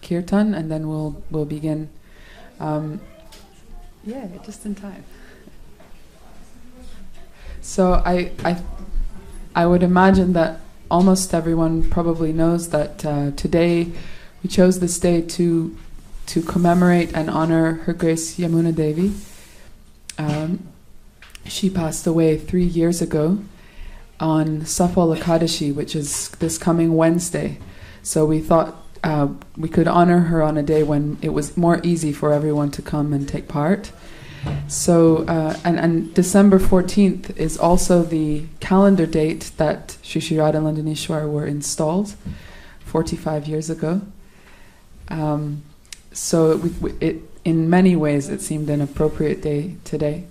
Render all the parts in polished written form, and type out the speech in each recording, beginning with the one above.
kirtan, and then we'll begin. Yeah, just in time. So I would imagine that almost everyone probably knows that today we chose this day to commemorate and honor Her Grace Yamuna Devi. She passed away 3 years ago on Safal Ekadashi, which is this coming Wednesday. So we thought we could honor her on a day when it was more easy for everyone to come and take part. So, and December 14th is also the calendar date that Sri Sri Radha and Landanishwar were installed 45 years ago. So it in many ways it seemed an appropriate day today.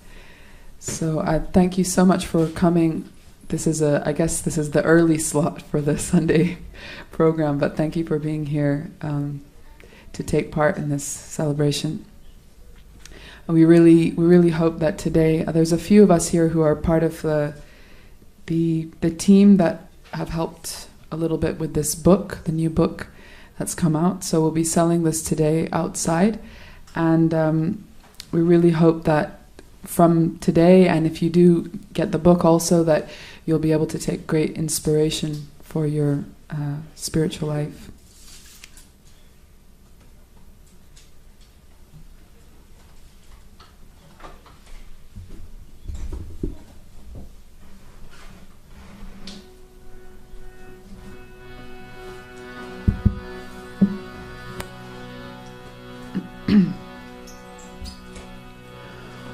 So I thank you so much for coming. I guess this is the early slot for the Sunday program, but thank you for being here to take part in this celebration. And we really hope that today, there's a few of us here who are part of the team that have helped a little bit with this book, the new book that's come out. So we'll be selling this today outside, and we really hope that from today, and if you do get the book also, that you'll be able to take great inspiration for your spiritual life.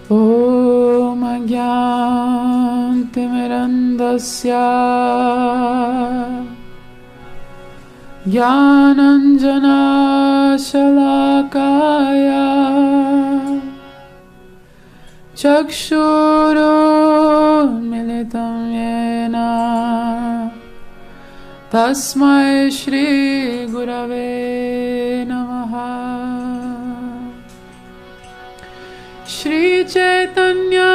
Om Agyantimirandasya Jnananjana Shalakaya Chakshuro Militam Yena Tasmai Shri Gurave Namaha. Shri Chaitanya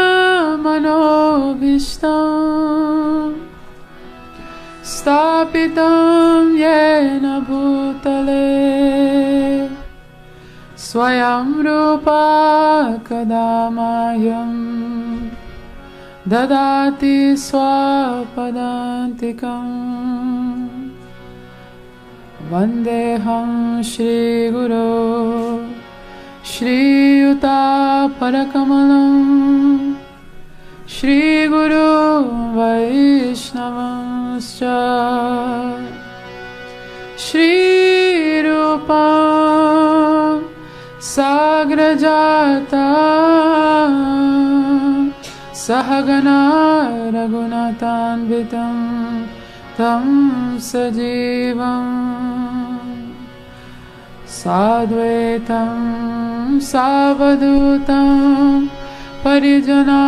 Manobhishtam Stapitam Yena Bhutale Swayam Rupa Kadamayam Dadati Swapadantikam Vandeham Shri Guru Shri Yuta Parakamalam Shri Guru Vaishnavamscha Shri Rupam Sagrajata Sahagana Raghunathanvitam Tam Sajivam Sadvaitam Savadutam Parijana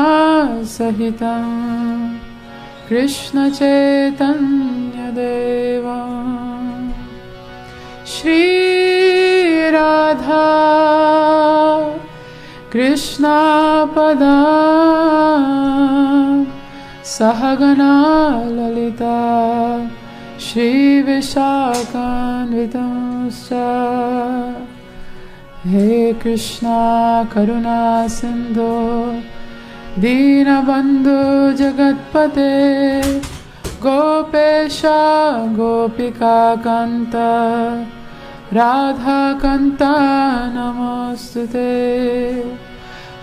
Sahitam Krishna Chaitanya Devam Shri Radha Krishna Padam Sahagana Lalita Shri Vishakhanvitamscha He Krishna Karuna Sindhu Dinabandhu Jagatpate Gopesha Gopika Kanta Radha Kanta Namostute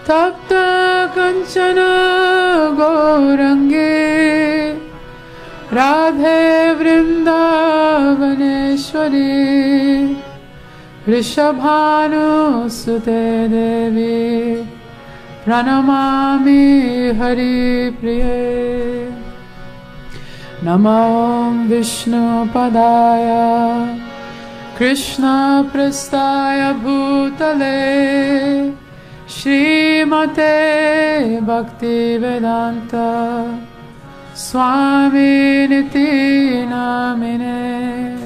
Tapta Kanchana Gaurange Radhe Vrindavaneshwari Rishabhanu Sute Devi Pranamami Hari Priye Namo Vishnu Padaya Krishna Prastaya Bhutale Srimate Bhakti Vedanta Swami Niti Namine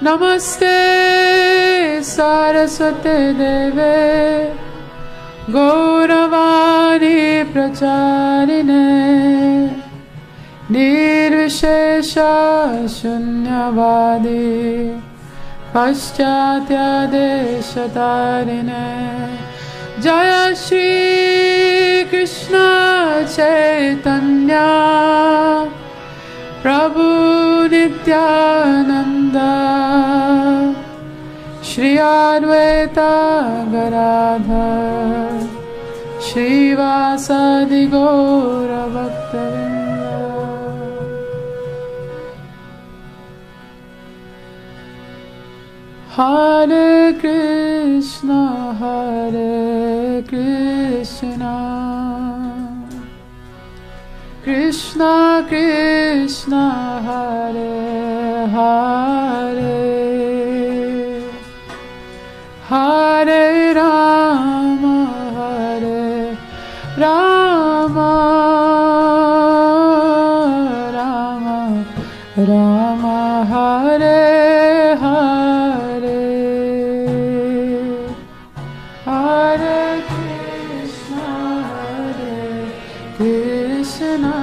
Namaste Saraswate Deve Gauravani Pracharine Nirvishesha Shunyavadi Paschatya Deshatarine Jaya Shri Krishna Chaitanya Prabhu Nityananda Shri Advaita Gadadhar Shrivasadi Gaura Bhaktavinda. Hare Krishna, Krishna Krishna, Hare Hare, Hare Rama, Hare Rama, Rama Rama, Hare Hare, Hare Krishna, Krishna.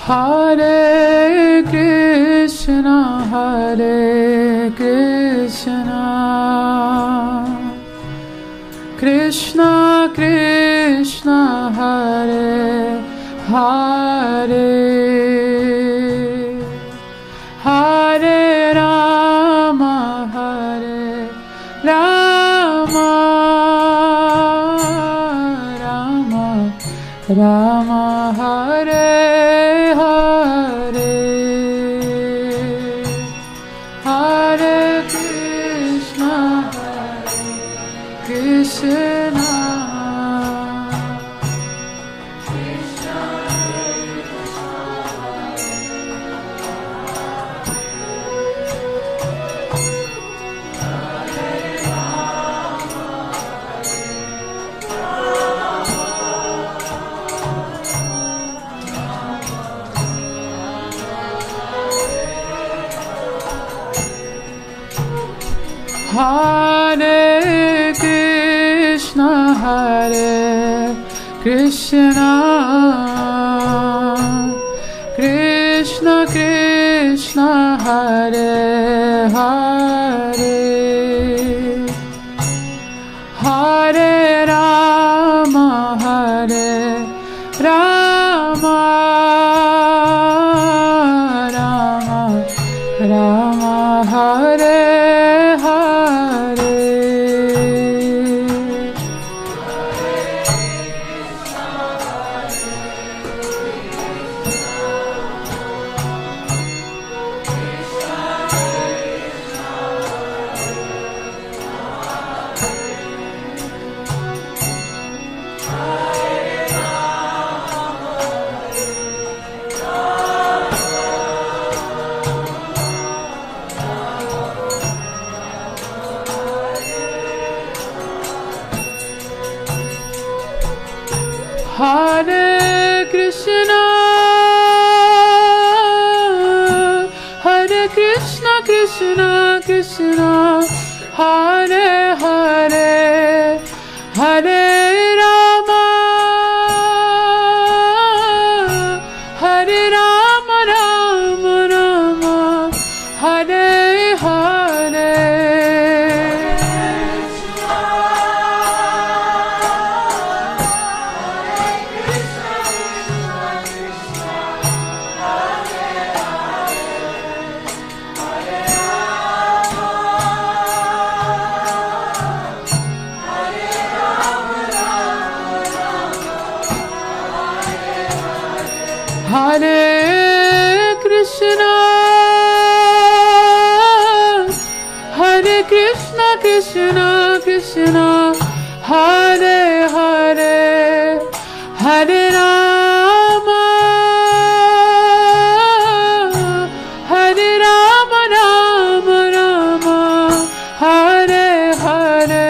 Hare Krishna, Krishna Krishna, Hare Hare, Hare Rama, Hare Rama, Rama Rama, Hare Hare, Hare Krishna, Krishna Hare Krishna, Krishna Krishna, Hare Hare, Hare Rama, Hare Rama, Rama Rama, Hare Hare. Hare Krishna, Krishna Krishna, Hare Hare, Hare Rama, Hare Rama, Rama Rama, Hare Hare. Hare Krishna, Krishna Krishna, Hare Hare, Hare Rama, Hare Rama, Rama Rama, Hare Hare.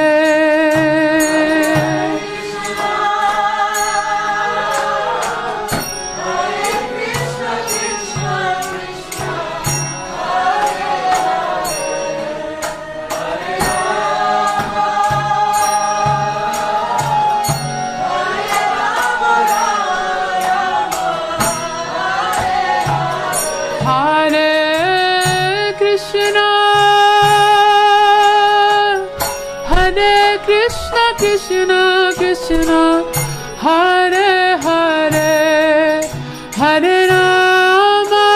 Krishna Krishna Hare Hare Hare Rama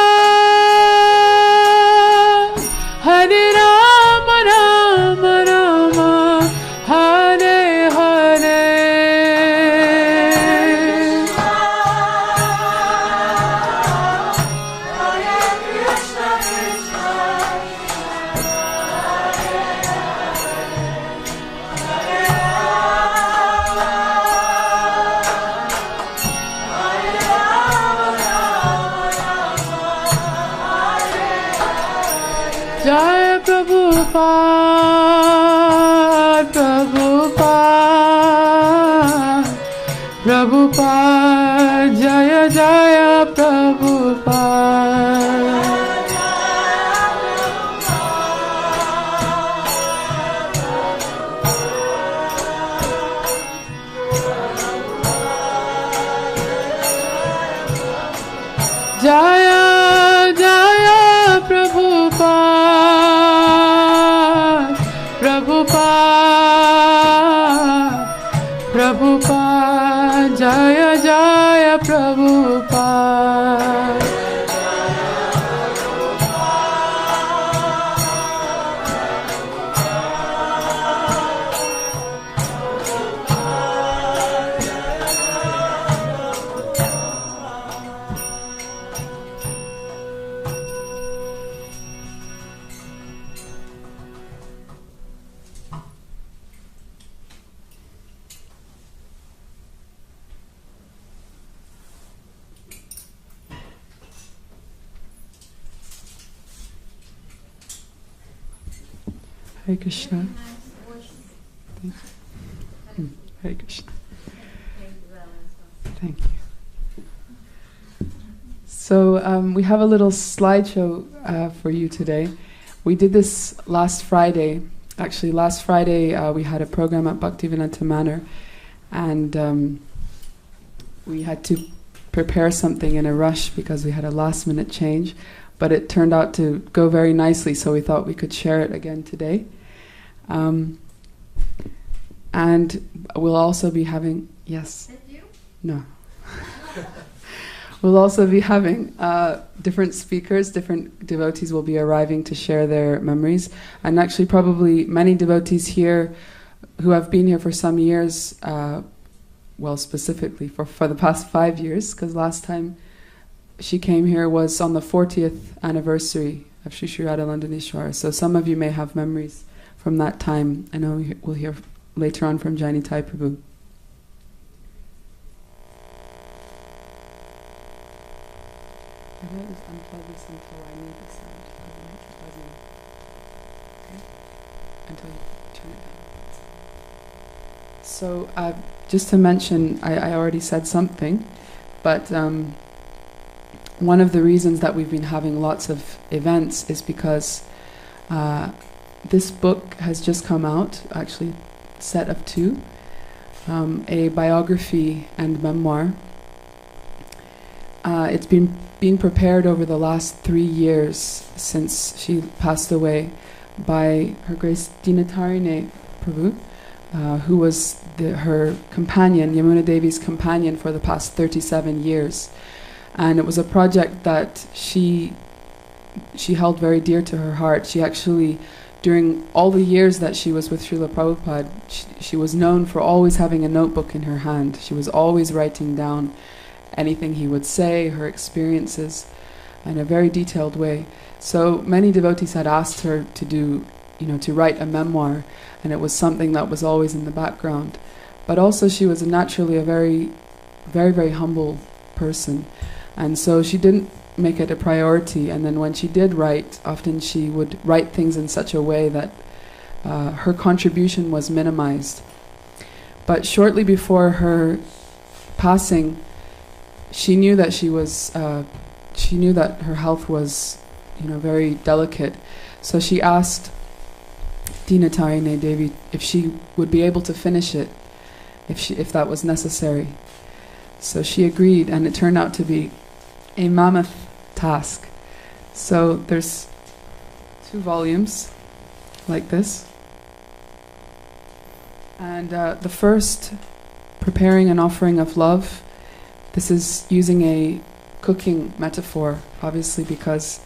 Hare Rama Rama Rama Hare Hare Jai Prabhupada, Prabhupada, Prabhupada, Jaya Jaya Prabhupada. Jaya Jaya Prabhupada, Prabhupada, Prabhupada, Jaya Jaya Prabhupada. Hare Krishna. Thank you. Hare Krishna. Thank you. So we have a little slideshow for you today. We did this last Friday. Actually, last Friday we had a program at Bhaktivedanta Manor, and we had to prepare something in a rush because we had a last-minute change. But it turned out to go very nicely, so we thought we could share it again today. And we'll also be having... Yes? No. We'll also be having different speakers, different devotees will be arriving to share their memories. And actually probably many devotees here who have been here for some years, well, specifically for the past 5 years, because last time she came here was on the 40th anniversary of Shri Shri Radha. So some of you may have memories from that time. I know we'll hear later on from Jainitai Prabhu. I might just unplug this until I need the sound, because it makes it buzzing. Okay? Until you turn it down. So just to mention, I already said something, but one of the reasons that we've been having lots of events is because this book has just come out, actually set of 2, a biography and memoir. It's been being prepared over the last 3 years since she passed away by Her Grace Dinatarine Prabhu, who was her companion, Yamuna Devi's companion for the past 37 years. And it was a project that she held very dear to her heart. She actually, during all the years that she was with Srila Prabhupada, she was known for always having a notebook in her hand. She was always writing down anything he would say, her experiences, in a very detailed way. So many devotees had asked her to do, to write a memoir, and it was something that was always in the background. But also she was naturally a very, very, very humble person. And so she didn't make it a priority, and then when she did write, often she would write things in such a way that her contribution was minimized. But shortly before her passing, she knew that she knew that her health was, very delicate. So she asked Dinatarine Devi if she would be able to finish it, if that was necessary. So she agreed, and it turned out to be a mammoth task. So there's 2 volumes like this, And the first, preparing an offering of love, this is using a cooking metaphor, obviously because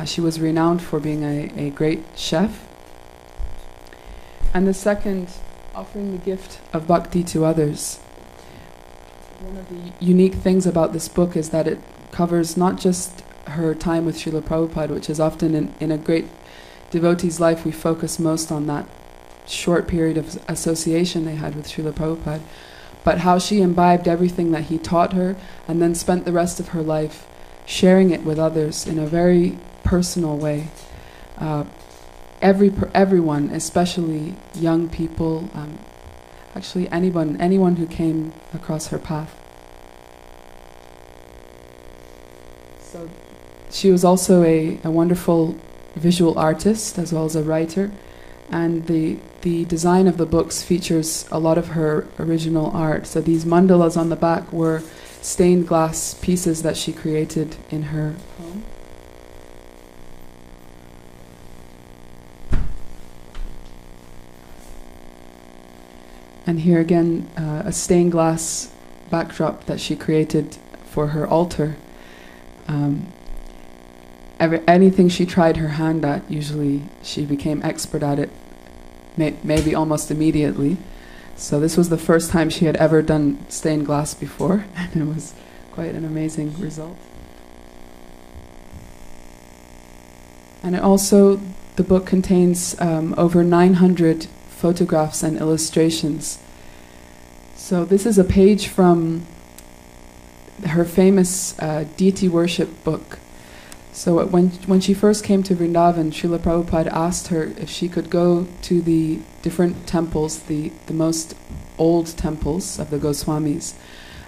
she was renowned for being a great chef. And the second, offering the gift of bhakti to others. One of the unique things about this book is that it covers not just her time with Srila Prabhupada, which is often in a great devotee's life we focus most on that short period of association they had with Srila Prabhupada, but how she imbibed everything that he taught her and then spent the rest of her life sharing it with others in a very personal way. Everyone, especially young people, actually anyone who came across her path. So she was also a wonderful visual artist as well as a writer, and the design of the books features a lot of her original art. So these mandalas on the back were stained glass pieces that she created in her home. And here again, a stained glass backdrop that she created for her altar. Anything she tried her hand at, usually she became expert at it, maybe almost immediately. So this was the first time she had ever done stained glass before, and it was quite an amazing result. And it also, the book contains over 900 photographs and illustrations. So this is a page from her famous deity worship book. So when she first came to Vrindavan, Srila Prabhupada asked her if she could go to the different temples, the most old temples of the Goswamis,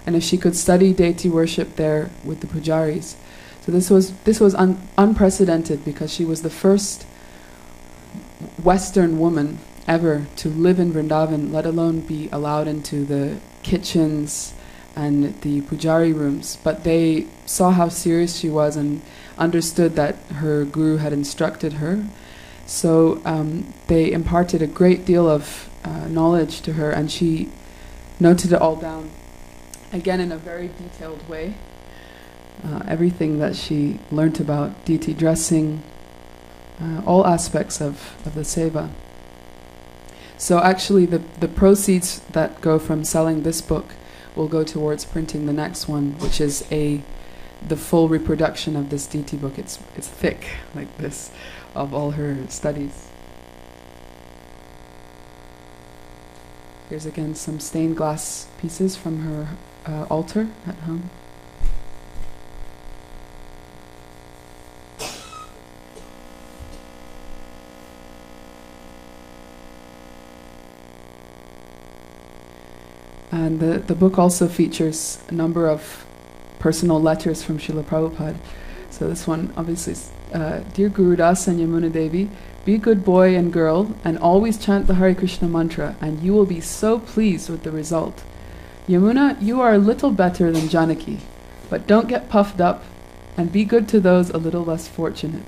and if she could study deity worship there with the pujaris. So this was unprecedented, because she was the first Western woman ever to live in Vrindavan, let alone be allowed into the kitchens and the pujari rooms. But they saw how serious she was and understood that her guru had instructed her. So they imparted a great deal of knowledge to her, and she noted it all down, again in a very detailed way. Everything that she learnt about deity dressing, all aspects of the seva. So actually the proceeds that go from selling this book will go towards printing the next one, which is the full reproduction of this deity book. It's thick like this, of all her studies. Here's again some stained glass pieces from her altar at home. And the book also features a number of personal letters from Srila Prabhupada. So this one obviously is, Dear Guru Das and Yamuna Devi, be a good boy and girl and always chant the Hare Krishna mantra, and you will be so pleased with the result. Yamuna, you are a little better than Janaki, but don't get puffed up and be good to those a little less fortunate.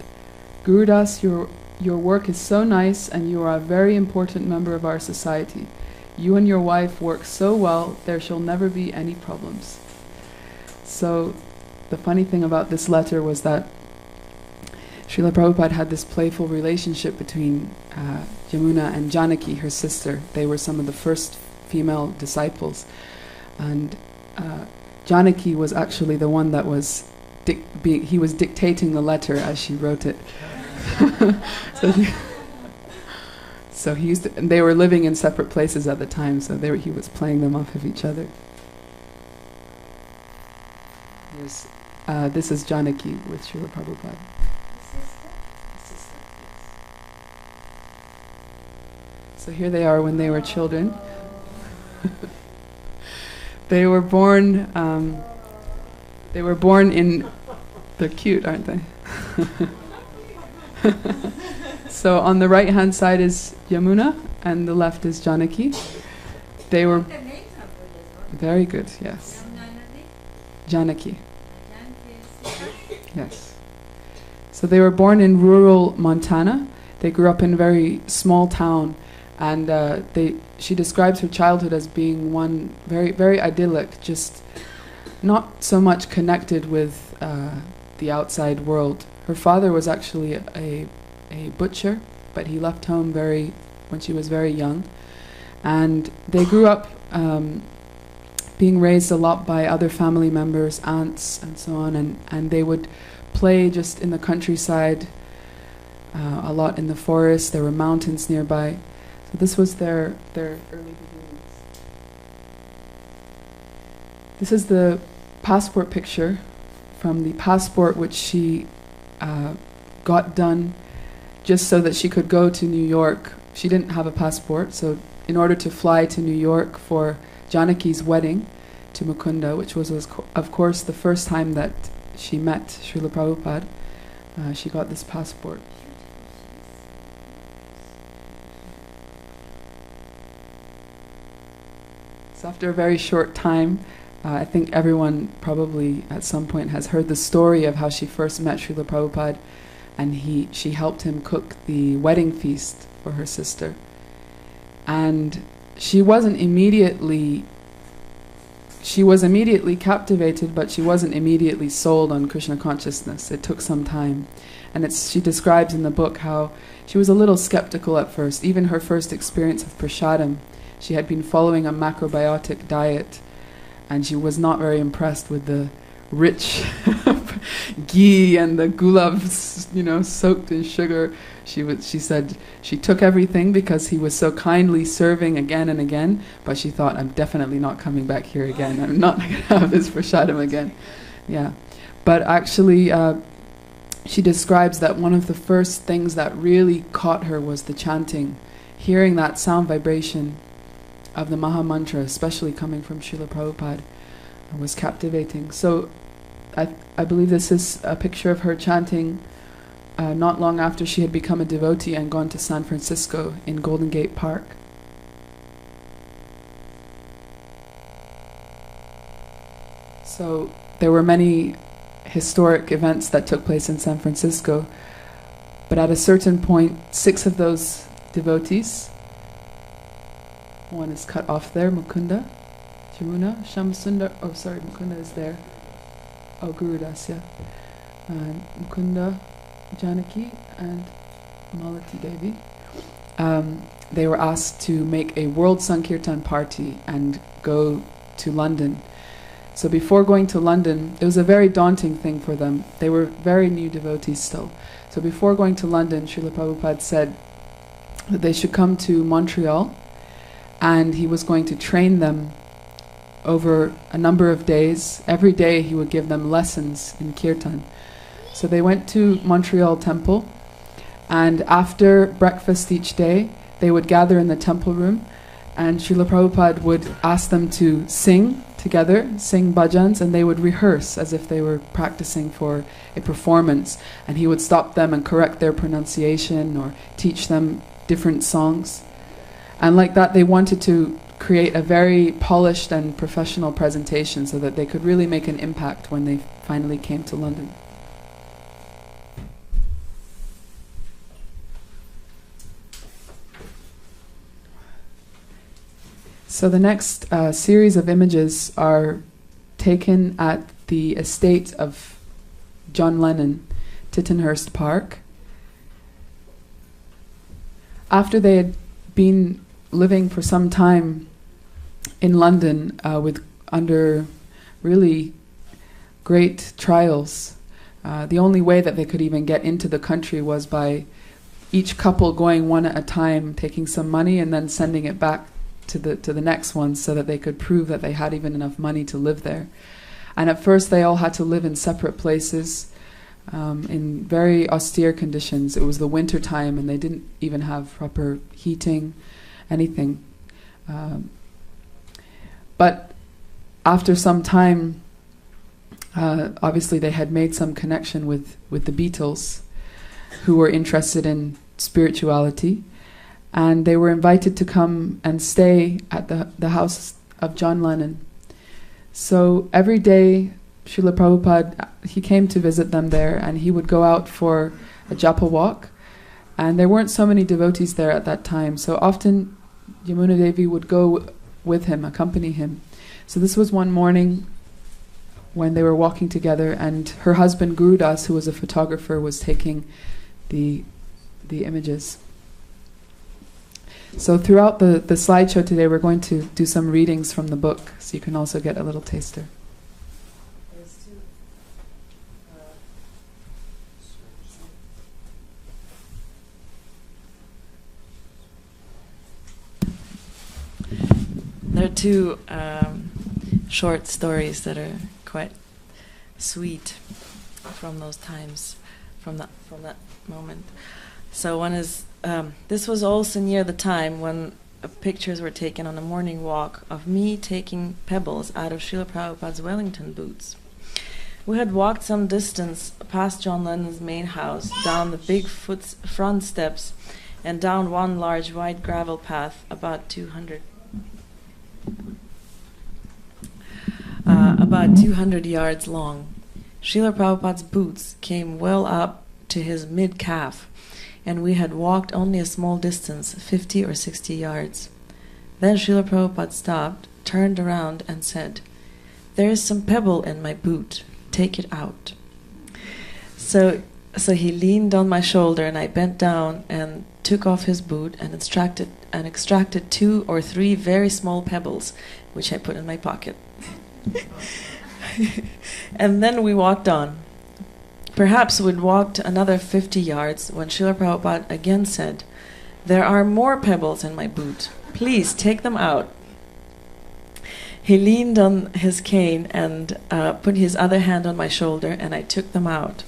Guru Das, your work is so nice and you are a very important member of our society. You and your wife work so well, there shall never be any problems. So the funny thing about this letter was that Srila Prabhupada had this playful relationship between Yamuna and Janaki, her sister. They were some of the first female disciples. And Janaki was actually the one that was, he was dictating the letter as she wrote it. So he used to, and they were living in separate places at the time, so he was playing them off of each other. This is Janaki with Srila Prabhupada. So here they are when they were children. They were born in, they're cute, aren't they? So on the right hand side is Yamuna and the left is Janaki. They were very good, yes. Janaki. Yes. So they were born in rural Montana. They grew up in a very small town, and she describes her childhood as being one very, very idyllic, just not so much connected with the outside world. Her father was actually a butcher, but he left home when she was very young. And they grew up being raised a lot by other family members, aunts and so on, and they would play just in the countryside, a lot in the forest. There were mountains nearby. So this was their early beginnings. This is the passport picture from the passport which she got done just so that she could go to New York. She didn't have a passport, so in order to fly to New York for Janaki's wedding to Mukunda, which was of course the first time that she met Srila Prabhupada, she got this passport. So after a very short time, I think everyone probably at some point has heard the story of how she first met Srila Prabhupada, and she helped him cook the wedding feast for her sister. And she was immediately captivated, but she wasn't immediately sold on Krishna consciousness. It took some time. And she describes in the book how she was a little skeptical at first. Even her first experience of prasadam, she had been following a macrobiotic diet, and she was not very impressed with the rich ghee and the gulabs, soaked in sugar. She said she took everything because he was so kindly serving again and again, but she thought, I'm definitely not coming back here again. I'm not going to have this prasadam again. Yeah. But actually, she describes that one of the first things that really caught her was the chanting. Hearing that sound vibration of the Maha Mantra, especially coming from Srila Prabhupada, was captivating. So I believe this is a picture of her chanting not long after she had become a devotee and gone to San Francisco in Golden Gate Park. So there were many historic events that took place in San Francisco, but at a certain point, 6 of those devotees, one is cut off there, Mukunda, Yamuna, Shamsundar, Mukunda is there. Oh, Gurudas, yeah. Mukunda, Janaki, and Malati Devi. They were asked to make a World Sankirtan party and go to London. So before going to London, it was a very daunting thing for them. They were very new devotees still. So before going to London, Srila Prabhupada said that they should come to Montreal, and he was going to train them over a number of days. Every day he would give them lessons in kirtan. So they went to Montreal temple, and after breakfast each day, they would gather in the temple room, and Srila Prabhupada would ask them to sing together, sing bhajans, and they would rehearse as if they were practicing for a performance. And he would stop them and correct their pronunciation or teach them different songs. And like that, they wanted to create a very polished and professional presentation so that they could really make an impact when they finally came to London. So the next series of images are taken at the estate of John Lennon, Tittenhurst Park. After they had been living for some time in London under really great trials. The only way that they could even get into the country was by each couple going one at a time, taking some money and then sending it back to the next one so that they could prove that they had even enough money to live there. And at first they all had to live in separate places in very austere conditions. It was the winter time and they didn't even have proper heating, anything. But after some time, obviously they had made some connection with the Beatles, who were interested in spirituality, and they were invited to come and stay at the house of John Lennon. So every day, Srila Prabhupada, he came to visit them there, and he would go out for a japa walk, and there weren't so many devotees there at that time, so often Yamuna Devi would go with him, accompany him. So this was one morning when they were walking together, and her husband Guru Das, who was a photographer, was taking the images. So throughout the slideshow today, we're going to do some readings from the book, so you can also get a little taster. There are two short stories that are quite sweet from those times, from that moment. So one is, this was also near the time when pictures were taken on a morning walk of me taking pebbles out of Srila Prabhupada's Wellington boots. We had walked some distance past John Lennon's main house, down the big front steps, and down one large white gravel path about 200 yards long. Srila Prabhupada's boots came well up to his mid-calf, and we had walked only a small distance, 50 or 60 yards. Then Srila Prabhupada stopped, turned around, and said, "There is some pebble in my boot. Take it out." So he leaned on my shoulder, and I bent down and took off his boot and extracted 2 or 3 very small pebbles, which I put in my pocket. And then we walked on. Perhaps we'd walked another 50 yards when Srila Prabhupada again said, "There are more pebbles in my boot. Please take them out." He leaned on his cane and put his other hand on my shoulder, and I took them out.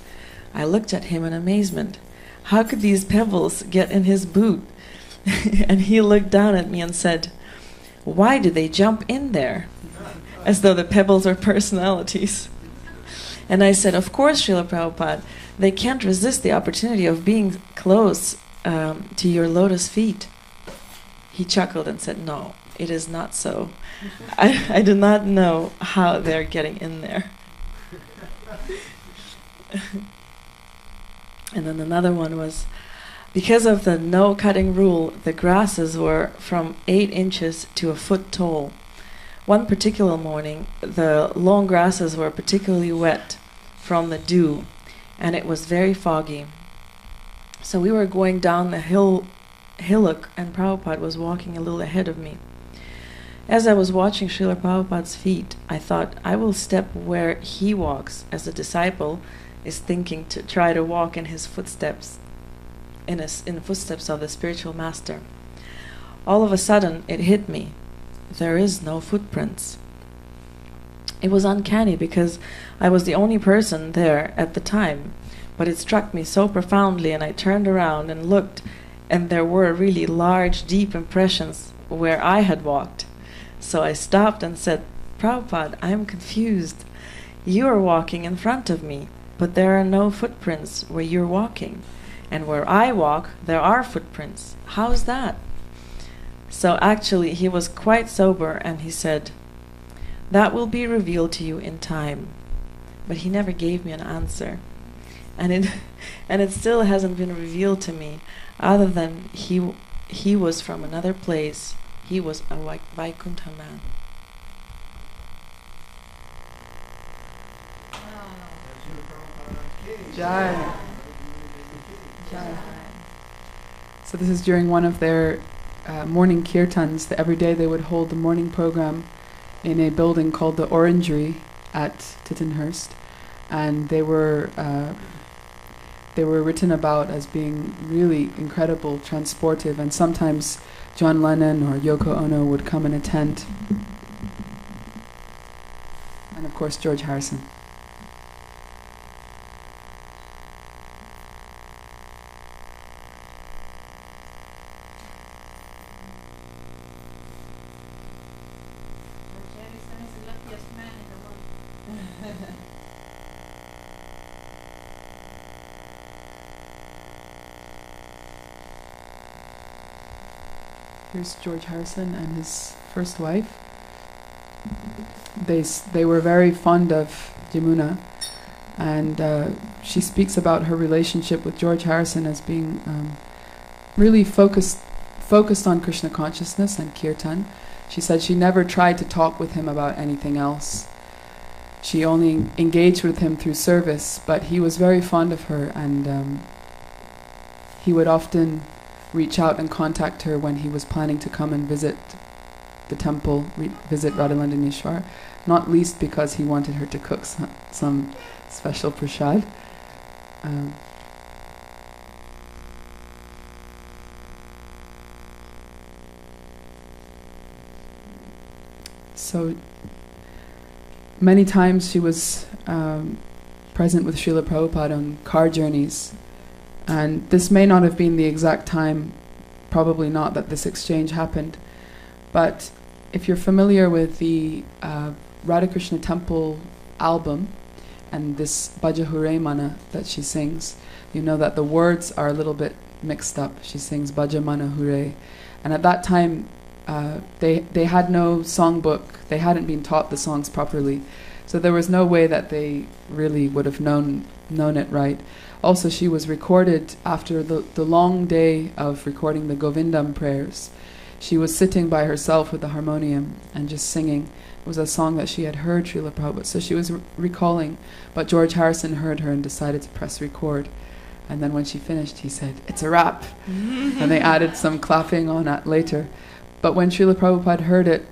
I looked at him in amazement. How could these pebbles get in his boot? And he looked down at me and said, "Why do they jump in there?" As though the pebbles were personalities. And I said, "Of course, Srila Prabhupada, they can't resist the opportunity of being close to your lotus feet." He chuckled and said, "No, it is not so. I do not know how they're getting in there." And then another one was, because of the no cutting rule, the grasses were from 8 inches to a foot tall. One particular morning, the long grasses were particularly wet from the dew, and it was very foggy. So we were going down the hillock, and Prabhupada was walking a little ahead of me. As I was watching Srila Prabhupada's feet, I thought, I will step where he walks, as a disciple is thinking to try to walk in his footsteps, in the footsteps of the spiritual master. All of a sudden, it hit me. There is no footprints. It was uncanny because I was the only person there at the time, but it struck me so profoundly, and I turned around and looked, and there were really large, deep impressions where I had walked. So I stopped and said, "Prabhupada, I am confused. You are walking in front of me, but there are no footprints where you're walking. And where I walk, there are footprints. How's that?" So actually, he was quite sober, and he said, "That will be revealed to you in time." But he never gave me an answer. And it still hasn't been revealed to me, other than he was from another place. He was a Vaikuntha man. Jai. Jai. So this is during one of their morning kirtans. Every day they would hold the morning program in a building called the Orangery at Tittenhurst, and they were written about as being really incredible, transportive, and sometimes John Lennon or Yoko Ono would come and attend, and of course George Harrison. Here's George Harrison and his first wife. They were very fond of Yamuna, and she speaks about her relationship with George Harrison as being really focused focused on Krishna consciousness and kirtan. She said she never tried to talk with him about anything else. She only engaged with him through service, but he was very fond of her, and he would often reach out and contact her when he was planning to come and visit the temple, visit Radhalandanishwar, not least because he wanted her to cook some special prasad. So many times she was present with Srila Prabhupada on car journeys, and this may not have been the exact time, probably not, that this exchange happened, but if you're familiar with the Radha Krishna Temple album and this Bhaja Hure Mana that she sings, you know that the words are a little bit mixed up. She sings Bhaja Mana Hure, and at that time they had no songbook. They hadn't been taught the songs properly, so there was no way that they really would have known it right. Also, she was recorded after the long day of recording the Govindam prayers. She was sitting by herself with the harmonium and just singing. It was a song that she had heard Srila Prabhupada, so she was recalling, but George Harrison heard her and decided to press record. And then when she finished, he said, "It's a wrap." And they added some clapping on it later. But when Srila Prabhupada heard it,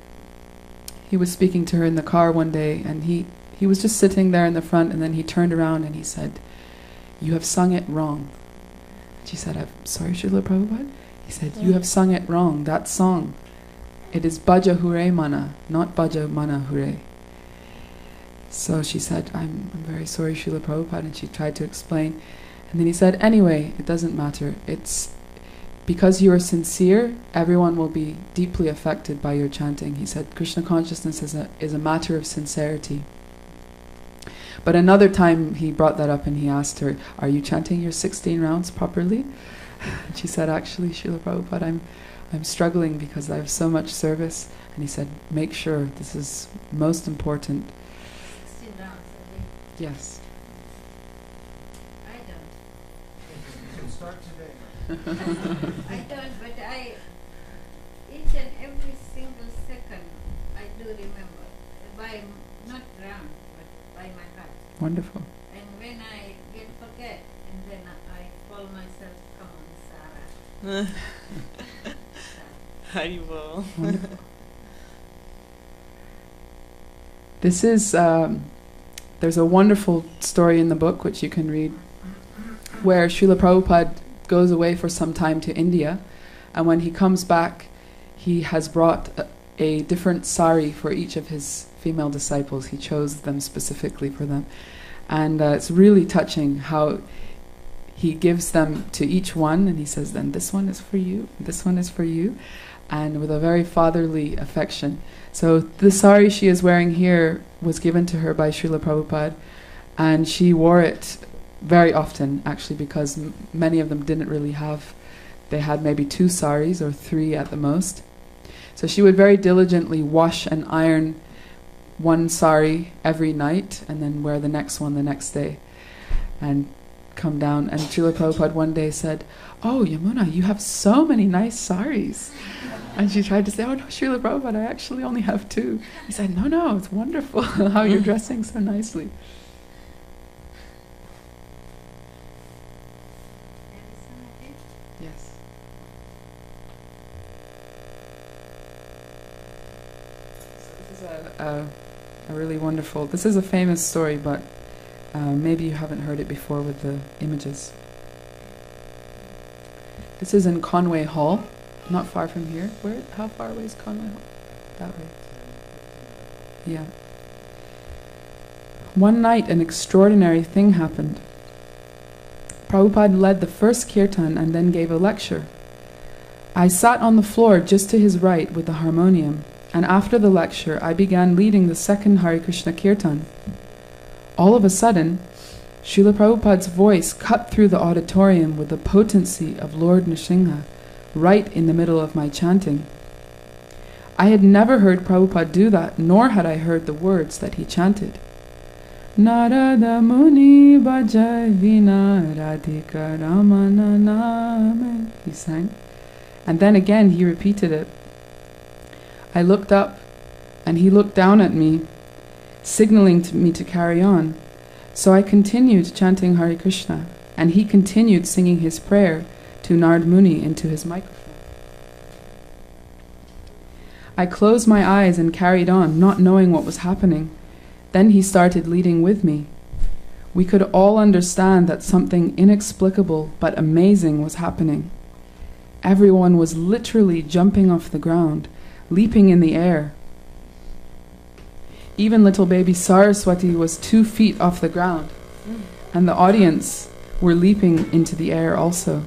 he was speaking to her in the car one day, and he was just sitting there in the front, and then he turned around and he said, "You have sung it wrong." She said, "I'm sorry, Srila Prabhupada?" He said, "You have sung it wrong, that song. It is Bhaja Hure Mana, not Bhaja Mana Hure." So she said, I'm very sorry, Srila Prabhupada, and she tried to explain. And then he said, "Anyway, it doesn't matter. It's because you are sincere, everyone will be deeply affected by your chanting." He said, Krishna consciousness is a matter of sincerity. But another time he brought that up and he asked her, "Are you chanting your 16 rounds properly?" And she said, "Actually, Srila Prabhupada, I'm struggling because I have so much service." And he said, "Make sure, this is most important." 16 rounds a day? Yes. I don't. You can start today. I don't, but each and every single second, I do remember, by not round, but by my heart. Wonderful. And when I get forget, and then I call myself, "Come on, Sarah." Haribol. Wonderful. This is, there's a wonderful story in the book which you can read, where Srila Prabhupada goes away for some time to India, and when he comes back, he has brought a different sari for each of his female disciples. He chose them specifically for them. And it's really touching how he gives them to each one, and he says, "Then this one is for you, this one is for you," and with a very fatherly affection. So the sari she is wearing here was given to her by Srila Prabhupada, and she wore it very often, actually, because many of them didn't really have, they had maybe 2 saris or 3 at the most. So she would very diligently wash and iron one sari every night and then wear the next one the next day and come down. And Srila Prabhupada one day said, "Oh, Yamuna, you have so many nice saris." And she tried to say, "Oh no, Srila Prabhupada, I actually only have 2. He said, No, it's wonderful how you're dressing so nicely." Yes. So this is a really wonderful, this is a famous story, but maybe you haven't heard it before with the images. This is in Conway Hall, not far from here. How far away is Conway Hall? That way. Yeah. One night an extraordinary thing happened. Prabhupada led the first kirtan and then gave a lecture. I sat on the floor just to his right with the harmonium, and after the lecture I began leading the second Hare Krishna kirtan. All of a sudden, Srila Prabhupada's voice cut through the auditorium with the potency of Lord Nrsimha, right in the middle of my chanting. I had never heard Prabhupada do that, nor had I heard the words that he chanted. Narada Muni Bhajai Vina Radhika Ramana Name, he sang. And then again he repeated it. I looked up, and he looked down at me, signaling to me to carry on. So I continued chanting Hare Krishna, and he continued singing his prayer to Narad Muni into his microphone. I closed my eyes and carried on, not knowing what was happening. Then he started leading with me. We could all understand that something inexplicable but amazing was happening. Everyone was literally jumping off the ground, leaping in the air. Even little baby Saraswati was 2 feet off the ground, and the audience were leaping into the air also.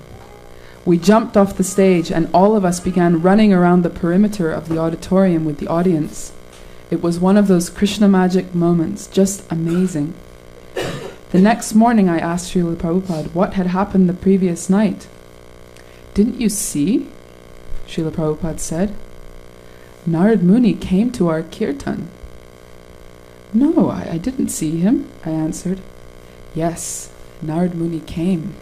We jumped off the stage, and all of us began running around the perimeter of the auditorium with the audience. It was one of those Krishna magic moments, just amazing. The next morning I asked Srila Prabhupada what had happened the previous night. Didn't you see? Srila Prabhupada said. Narad Muni came to our kirtan. No, I didn't see him, I answered. Yes, Narad Muni came.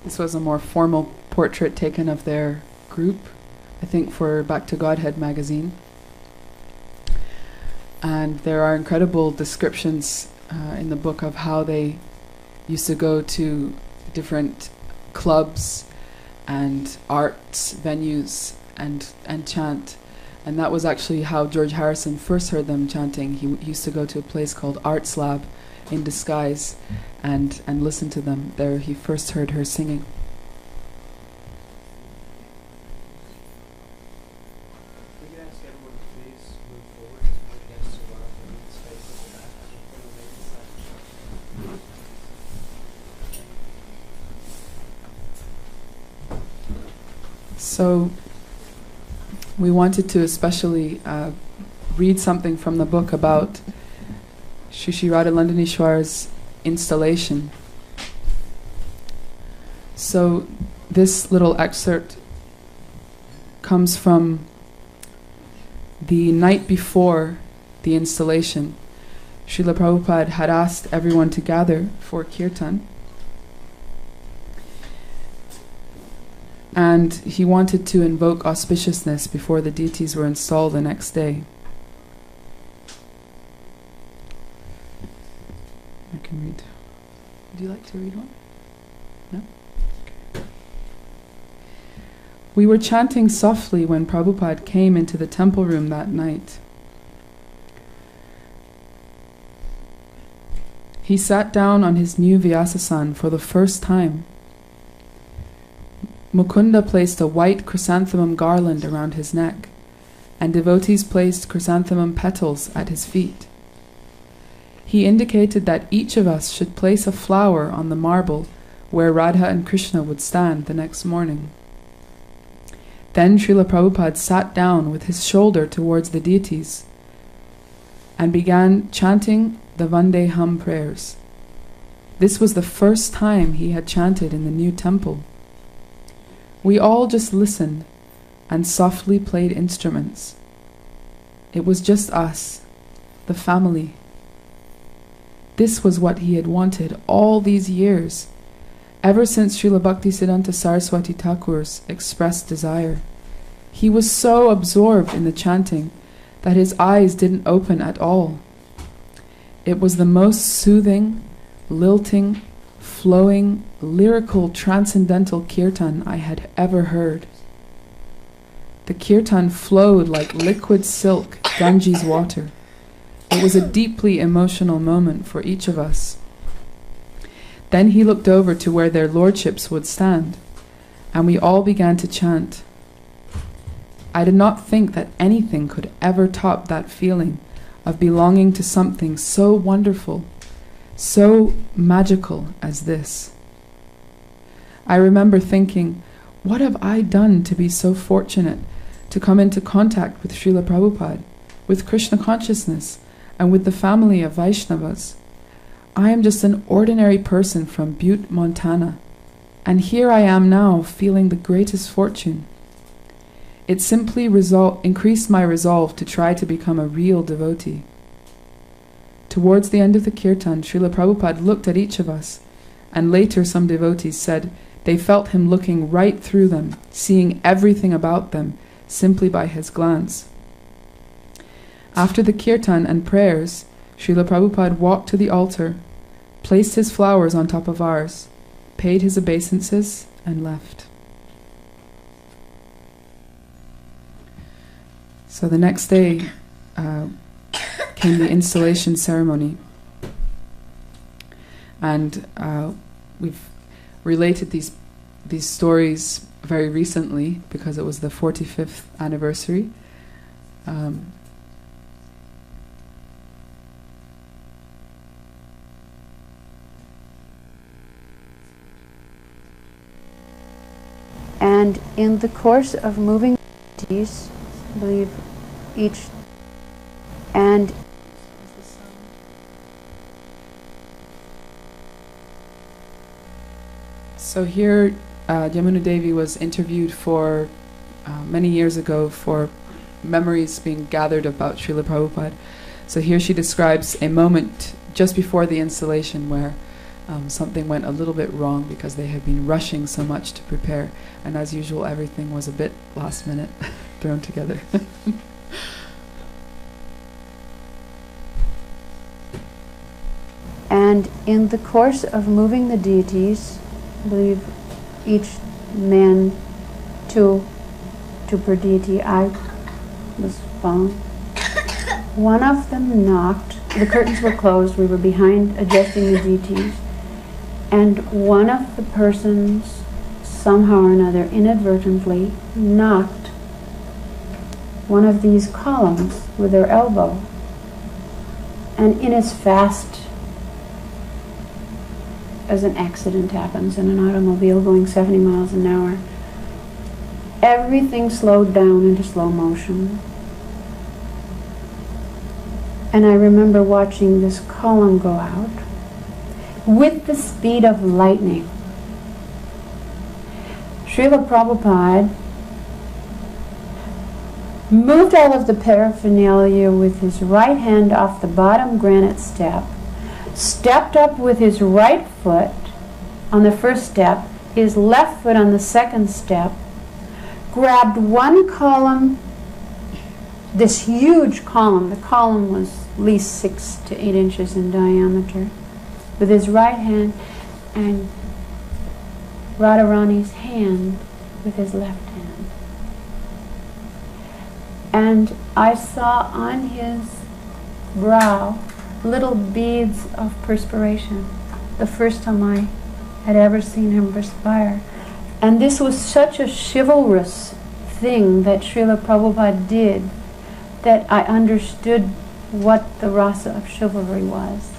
This was a more formal portrait taken of their group, I think for Back to Godhead magazine. And there are incredible descriptions in the book of how they used to go to different clubs and arts venues and chant. And that was actually how George Harrison first heard them chanting. He used to go to a place called Arts Lab in disguise and listen to them. There he first heard her singing. We can ask everyone to please move forward as more guests arrive and leave the space at the back before the ladies session. So we wanted to especially read something from the book about Shri Radha Landanishwar's installation. So this little excerpt comes from the night before the installation. Srila Prabhupada had asked everyone to gather for kirtan, and he wanted to invoke auspiciousness before the deities were installed the next day. I can read. Would you like to read one? No? Okay. We were chanting softly when Prabhupada came into the temple room that night. He sat down on his new Vyasasan for the first time. Mukunda placed a white chrysanthemum garland around his neck, and devotees placed chrysanthemum petals at his feet. He indicated that each of us should place a flower on the marble where Radha and Krishna would stand the next morning. Then Srila Prabhupada sat down with his shoulder towards the deities and began chanting the Vandeham prayers. This was the first time he had chanted in the new temple. We all just listened and softly played instruments. It was just us, the family. This was what he had wanted all these years, ever since Srila Bhaktisiddhanta Saraswati Thakur's expressed desire. He was so absorbed in the chanting that his eyes didn't open at all. It was the most soothing, lilting, flowing, lyrical, transcendental kirtan I had ever heard. The kirtan flowed like liquid silk, Ganges water. It was a deeply emotional moment for each of us. Then he looked over to where their lordships would stand, and we all began to chant. I did not think that anything could ever top that feeling of belonging to something so wonderful, so magical as this. I remember thinking, what have I done to be so fortunate to come into contact with Srila Prabhupada, with Krishna consciousness, and with the family of Vaishnavas? I am just an ordinary person from Butte, Montana, and here I am now feeling the greatest fortune. It simply increased my resolve to try to become a real devotee. Towards the end of the kirtan, Srila Prabhupada looked at each of us, and later some devotees said they felt him looking right through them, seeing everything about them simply by his glance. After the kirtan and prayers, Srila Prabhupada walked to the altar, placed his flowers on top of ours, paid his obeisances, and left. So the next day came the installation ceremony, and we've related these stories very recently because it was the 45th anniversary. And in the course of moving these, I believe each and so here Yamuna Devi was interviewed for many years ago for memories being gathered about Srila Prabhupada. So here she describes a moment just before the installation where something went a little bit wrong because they had been rushing so much to prepare, and as usual everything was a bit last minute thrown together. And in the course of moving the deities, I believe each man two per deity, I was following. One of them knocked, the curtains were closed, we were behind adjusting the deities, and one of the persons somehow or another inadvertently knocked one of these columns with their elbow. And in as fast as an accident happens in an automobile going 70 miles an hour, everything slowed down into slow motion. And I remember watching this column go out with the speed of lightning. Srila Prabhupada moved all of the paraphernalia with his right hand off the bottom granite step, stepped up with his right foot on the first step, his left foot on the second step, grabbed one column, this huge column, the column was at least 6 to 8 inches in diameter, with his right hand, and Radharani's hand with his left hand. And I saw on his brow little beads of perspiration, the first time I had ever seen him perspire. And this was such a chivalrous thing that Srila Prabhupada did that I understood what the rasa of chivalry was.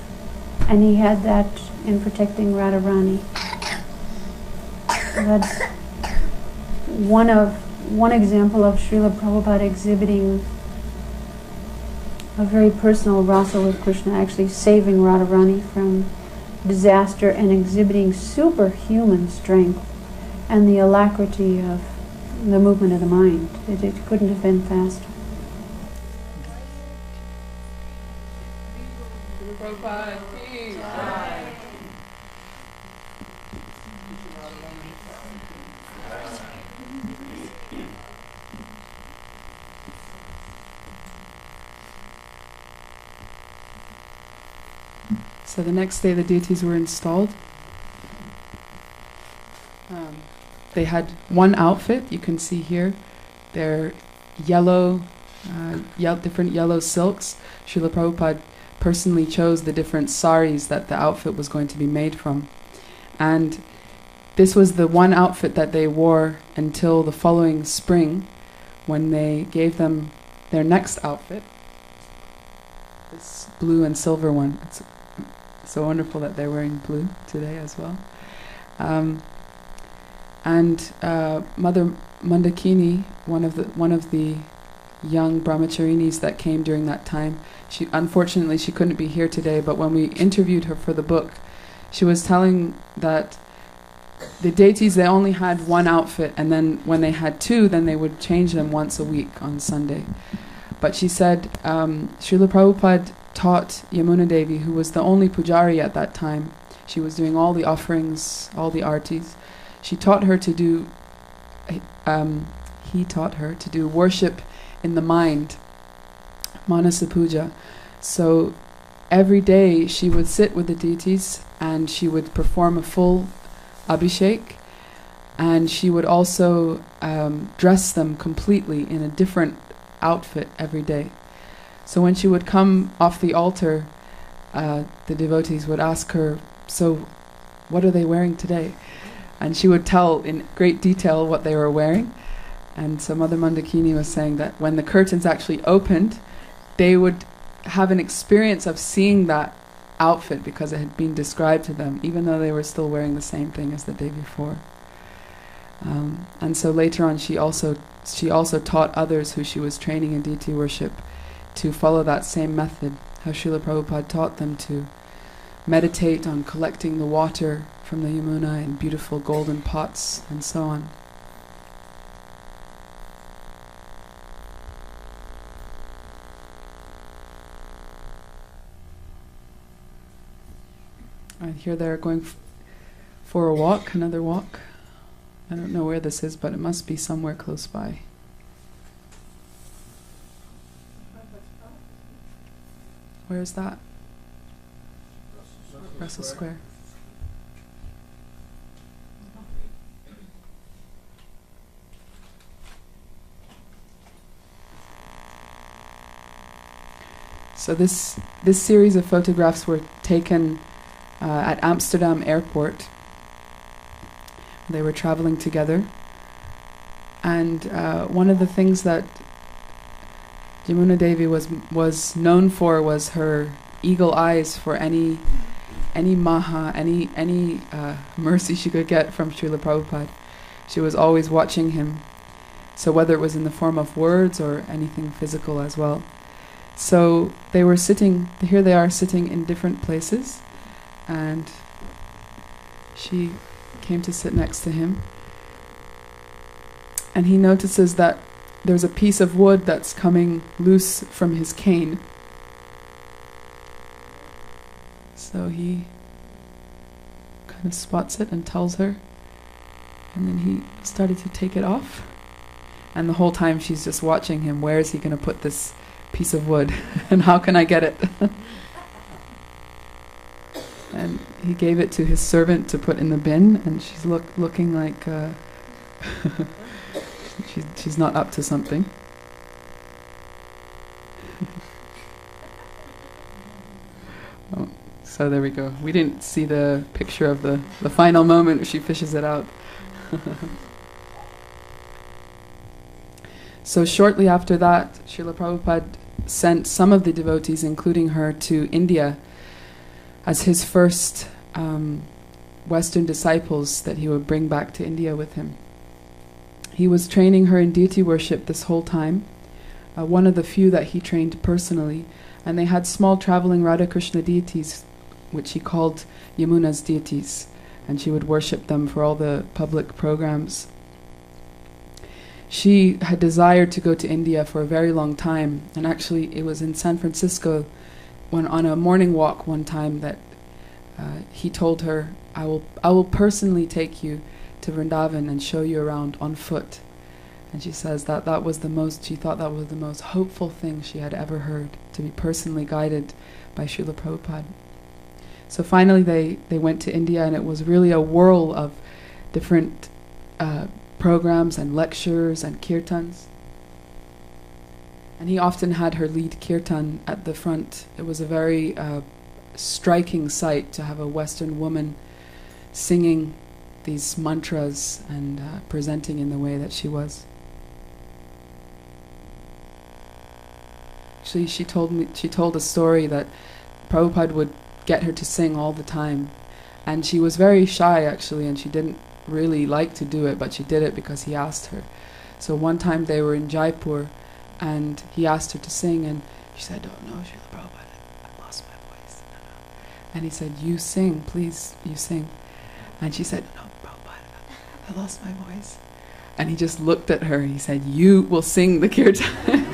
And he had that in protecting Radharani. That's one example of Srila Prabhupada exhibiting a very personal rasa with Krishna, actually saving Radharani from disaster and exhibiting superhuman strength and the alacrity of the movement of the mind. It couldn't have been faster. So the next day the deities were installed. They had one outfit, you can see here. They're yellow, different yellow silks. Srila Prabhupada personally chose the different saris that the outfit was going to be made from. And this was the one outfit that they wore until the following spring, when they gave them their next outfit, this blue and silver one. It's so wonderful that they're wearing blue today as well. Mother Mandakini, one of the young brahmacharinis that came during that time, unfortunately she couldn't be here today, but when we interviewed her for the book, she was telling that the deities, they only had one outfit, and then when they had two, then they would change them once a week on Sunday. But she said Srila Prabhupada taught Yamuna Devi, who was the only pujari at that time. She was doing all the offerings, all the artis. She taught her to do, he taught her to do worship in the mind, Manasa Puja. So every day she would sit with the deities and she would perform a full abhishek, and she would also dress them completely in a different outfit every day. So when she would come off the altar, the devotees would ask her, so what are they wearing today? And she would tell in great detail what they were wearing. And so Mother Mandakini was saying that when the curtains actually opened, they would have an experience of seeing that outfit because it had been described to them, even though they were still wearing the same thing as the day before. And so later on she also taught others who she was training in deity worship to follow that same method, how Srila Prabhupada taught them to meditate on collecting the water from the Yamuna in beautiful golden pots and so on. And here they're going for a walk, another walk. I don't know where this is, but it must be somewhere close by. Where is that? Russell Square. So this series of photographs were taken at Amsterdam airport. They were traveling together, and one of the things that Yamuna Devi was known for was her eagle eyes for any maha, any mercy she could get from Srila Prabhupada. She was always watching him. So whether it was in the form of words or anything physical as well. So they were sitting. Here they are sitting in different places, and she came to sit next to him, and he notices that there's a piece of wood that's coming loose from his cane. So he kind of spots it and tells her, and then he started to take it off, and the whole time she's just watching him. Where is he going to put this piece of wood and how can I get it? And he gave it to his servant to put in the bin, and she's looking like she's not up to something. Oh, so there we go. We didn't see the picture of the final moment where she fishes it out. So shortly after that, Srila Prabhupada sent some of the devotees, including her, to India as his first Western disciples that he would bring back to India with him. He was training her in deity worship this whole time, one of the few that he trained personally, and they had small traveling Radha Krishna deities, which he called Yamuna's deities, and she would worship them for all the public programs. She had desired to go to India for a very long time, and actually it was in San Francisco when on a morning walk one time that he told her, I will personally take you to Vrindavan and show you around on foot. And she says she thought that was the most hopeful thing she had ever heard, to be personally guided by Srila Prabhupada. So finally they went to India, and it was really a whirl of different programs and lectures and kirtans. And he often had her lead kirtan at the front. It was a very striking sight to have a Western woman singing these mantras and presenting in the way that she was. She told a story that Prabhupada would get her to sing all the time, and she was very shy actually, and she didn't really like to do it, but she did it because he asked her. So one time they were in Jaipur, and he asked her to sing, and she said, "Oh no, Srila Prabhupada, I lost my voice." And he said, "You sing, please, you sing." And she said, "No, Prabhupada, I lost my voice. And he just looked at her and he said, you will sing the kirtan.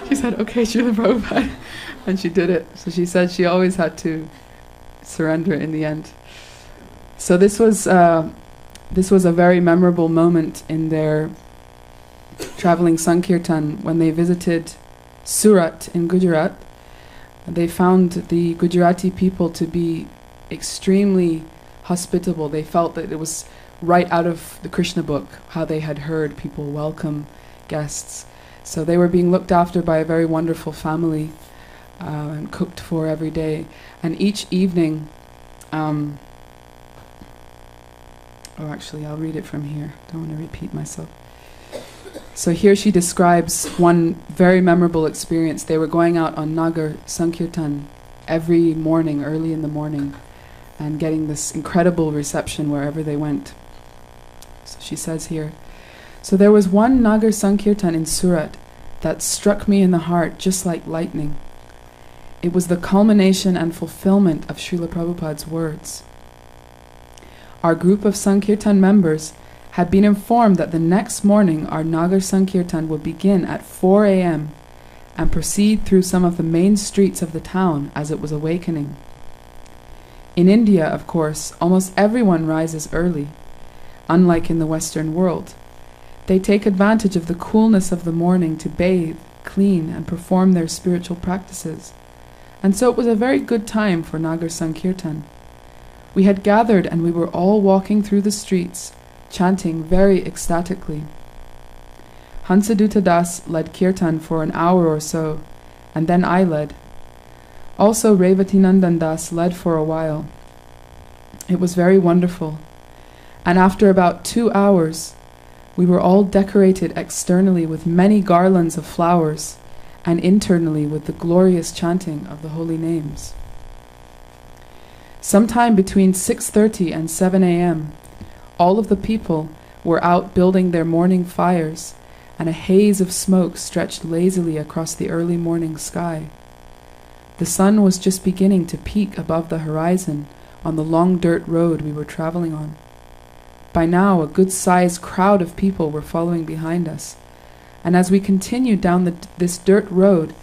She said, okay, Srila Prabhupada. And she did it. So she said she always had to surrender in the end. So this was a very memorable moment in their traveling Sankirtan when they visited Surat in Gujarat. They found the Gujarati people to be extremely hospitable. They felt that it was right out of the Krishna book, how they had heard people welcome guests. So they were being looked after by a very wonderful family and cooked for every day. And each evening, actually I'll read it from here. Don't want to repeat myself. So here she describes one very memorable experience. They were going out on Nagar Sankirtan every morning, early in the morning, and getting this incredible reception wherever they went. So she says here, so there was one Nagar Sankirtan in Surat that struck me in the heart just like lightning. It was the culmination and fulfillment of Srila Prabhupada's words. Our group of Sankirtan members had been informed that the next morning our Nagar Sankirtan would begin at 4 a.m. and proceed through some of the main streets of the town as it was awakening. In India, of course, almost everyone rises early, unlike in the Western world. They take advantage of the coolness of the morning to bathe, clean, and perform their spiritual practices. And so it was a very good time for Nagar Sankirtan. We had gathered and we were all walking through the streets, chanting very ecstatically. Hansaduta Das led kirtan for an hour or so, and then I led. Also Revatinandan Das led for a while. It was very wonderful. And after about 2 hours, we were all decorated externally with many garlands of flowers, and internally with the glorious chanting of the holy names. Sometime between 6:30 and 7 a.m., all of the people were out building their morning fires, and a haze of smoke stretched lazily across the early morning sky. The sun was just beginning to peak above the horizon on the long dirt road we were traveling on. By now, a good-sized crowd of people were following behind us, and as we continued down this dirt road,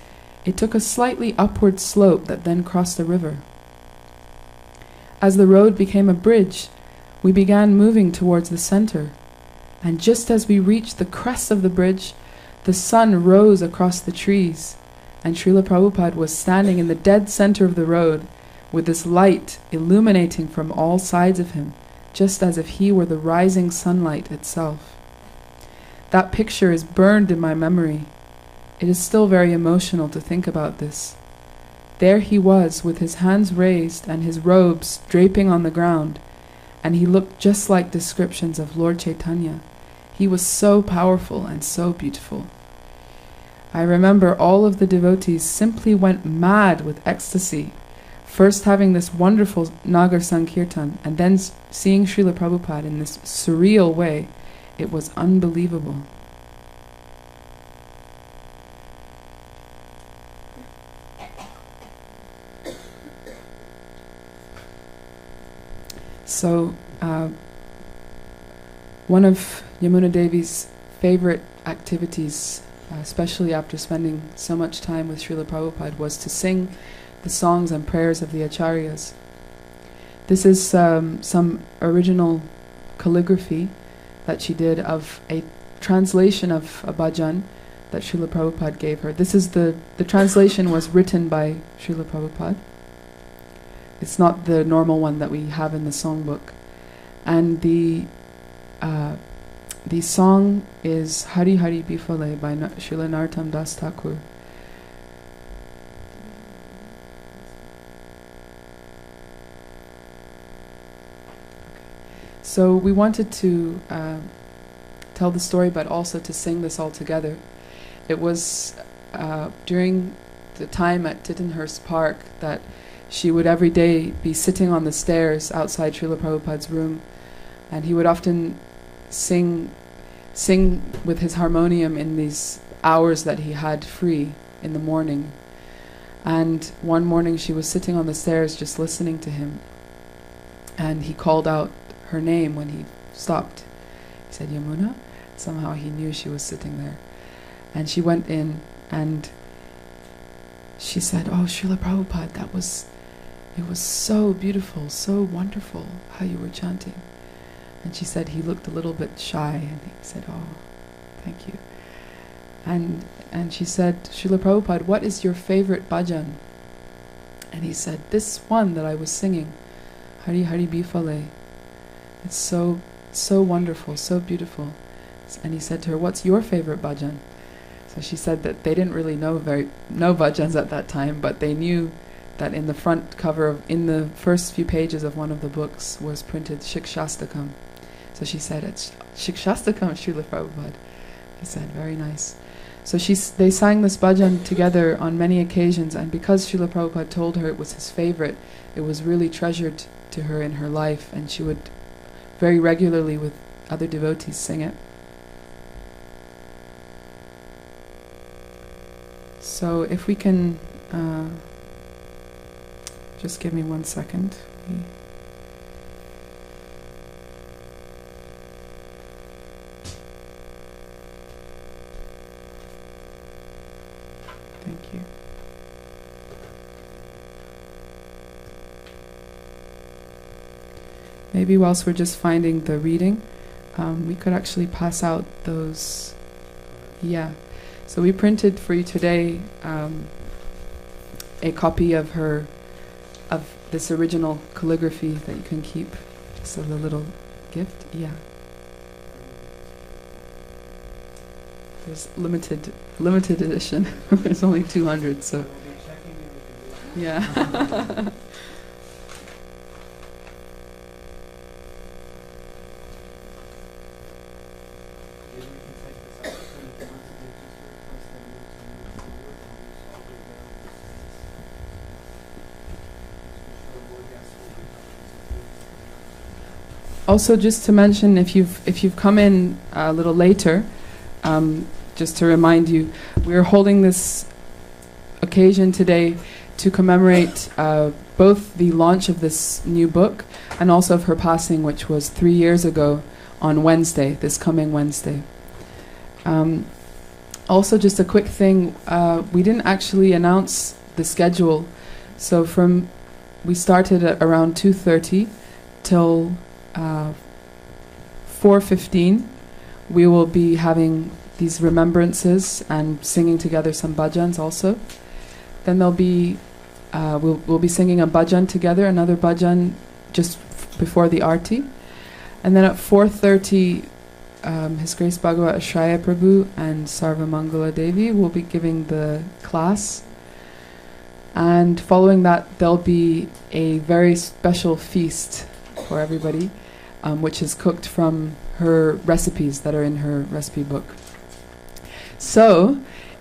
it took a slightly upward slope that then crossed the river. As the road became a bridge, we began moving towards the center, and just as we reached the crest of the bridge, the sun rose across the trees, and Srila Prabhupada was standing in the dead center of the road, with this light illuminating from all sides of him, just as if he were the rising sunlight itself. That picture is burned in my memory. It is still very emotional to think about this. There he was, with his hands raised and his robes draping on the ground, and he looked just like descriptions of Lord Chaitanya. He was so powerful and so beautiful. I remember all of the devotees simply went mad with ecstasy, first having this wonderful Nagar Sankirtan, and then seeing Srila Prabhupada in this surreal way. It was unbelievable. So, one of Yamuna Devi's favorite activities, especially after spending so much time with Srila Prabhupada, was to sing the songs and prayers of the Acharyas. This is some original calligraphy that she did of a translation of a bhajan that Srila Prabhupada gave her. This is the translation was written by Srila Prabhupada. It's not the normal one that we have in the songbook. And the song is Hari Hari Bifale by Srila Narottam Das Thakur. So we wanted to tell the story, but also to sing this all together. It was during the time at Tittenhurst Park that she would every day be sitting on the stairs outside Srila Prabhupada's room, and he would often sing with his harmonium in these hours that he had free in the morning. And one morning she was sitting on the stairs just listening to him, and he called out her name when he stopped. He said, Yamuna. Somehow he knew she was sitting there. And she went in and she said, oh, Srila Prabhupada, it was so beautiful, so wonderful how you were chanting. And she said he looked a little bit shy and he said, oh, thank you. And she said, Srila Prabhupada, what is your favorite bhajan? And he said, this one that I was singing, Hari Hari Bifale. It's so wonderful, so beautiful. And he said to her, what's your favorite bhajan? So she said that they didn't really know bhajans at that time, but they knew that in the front cover, in the first few pages of one of the books was printed Shikshastakam. So she said, it's Shikshastakam, Srila Prabhupada. He said, very nice. So they sang this bhajan together on many occasions, and because Srila Prabhupada told her it was his favorite, it was really treasured to her in her life, and she would very regularly with other devotees sing it. So if we can, just give me 1 second. Thank you. Maybe whilst we're just finding the reading, we could actually pass out those. Yeah. So we printed for you today a copy of this original calligraphy that you can keep, just as a little gift. Yeah. There's limited edition. There's only 200, so. Yeah. Also, just to mention, if you've come in a little later, just to remind you, we're holding this occasion today to commemorate both the launch of this new book and also of her passing, which was 3 years ago on Wednesday, this coming Wednesday. Also, just a quick thing, we didn't actually announce the schedule, so we started at around 2:30 till 4:15. We will be having these remembrances and singing together some bhajans also. Then there'll be we'll be singing a bhajan together, another bhajan just before the arti, and then at 4:30, His Grace Bhagavat Ashraya Prabhu and Sarva Mangala Devi will be giving the class. And following that, there'll be a very special feast for everybody, which is cooked from her recipes that are in her recipe book. So,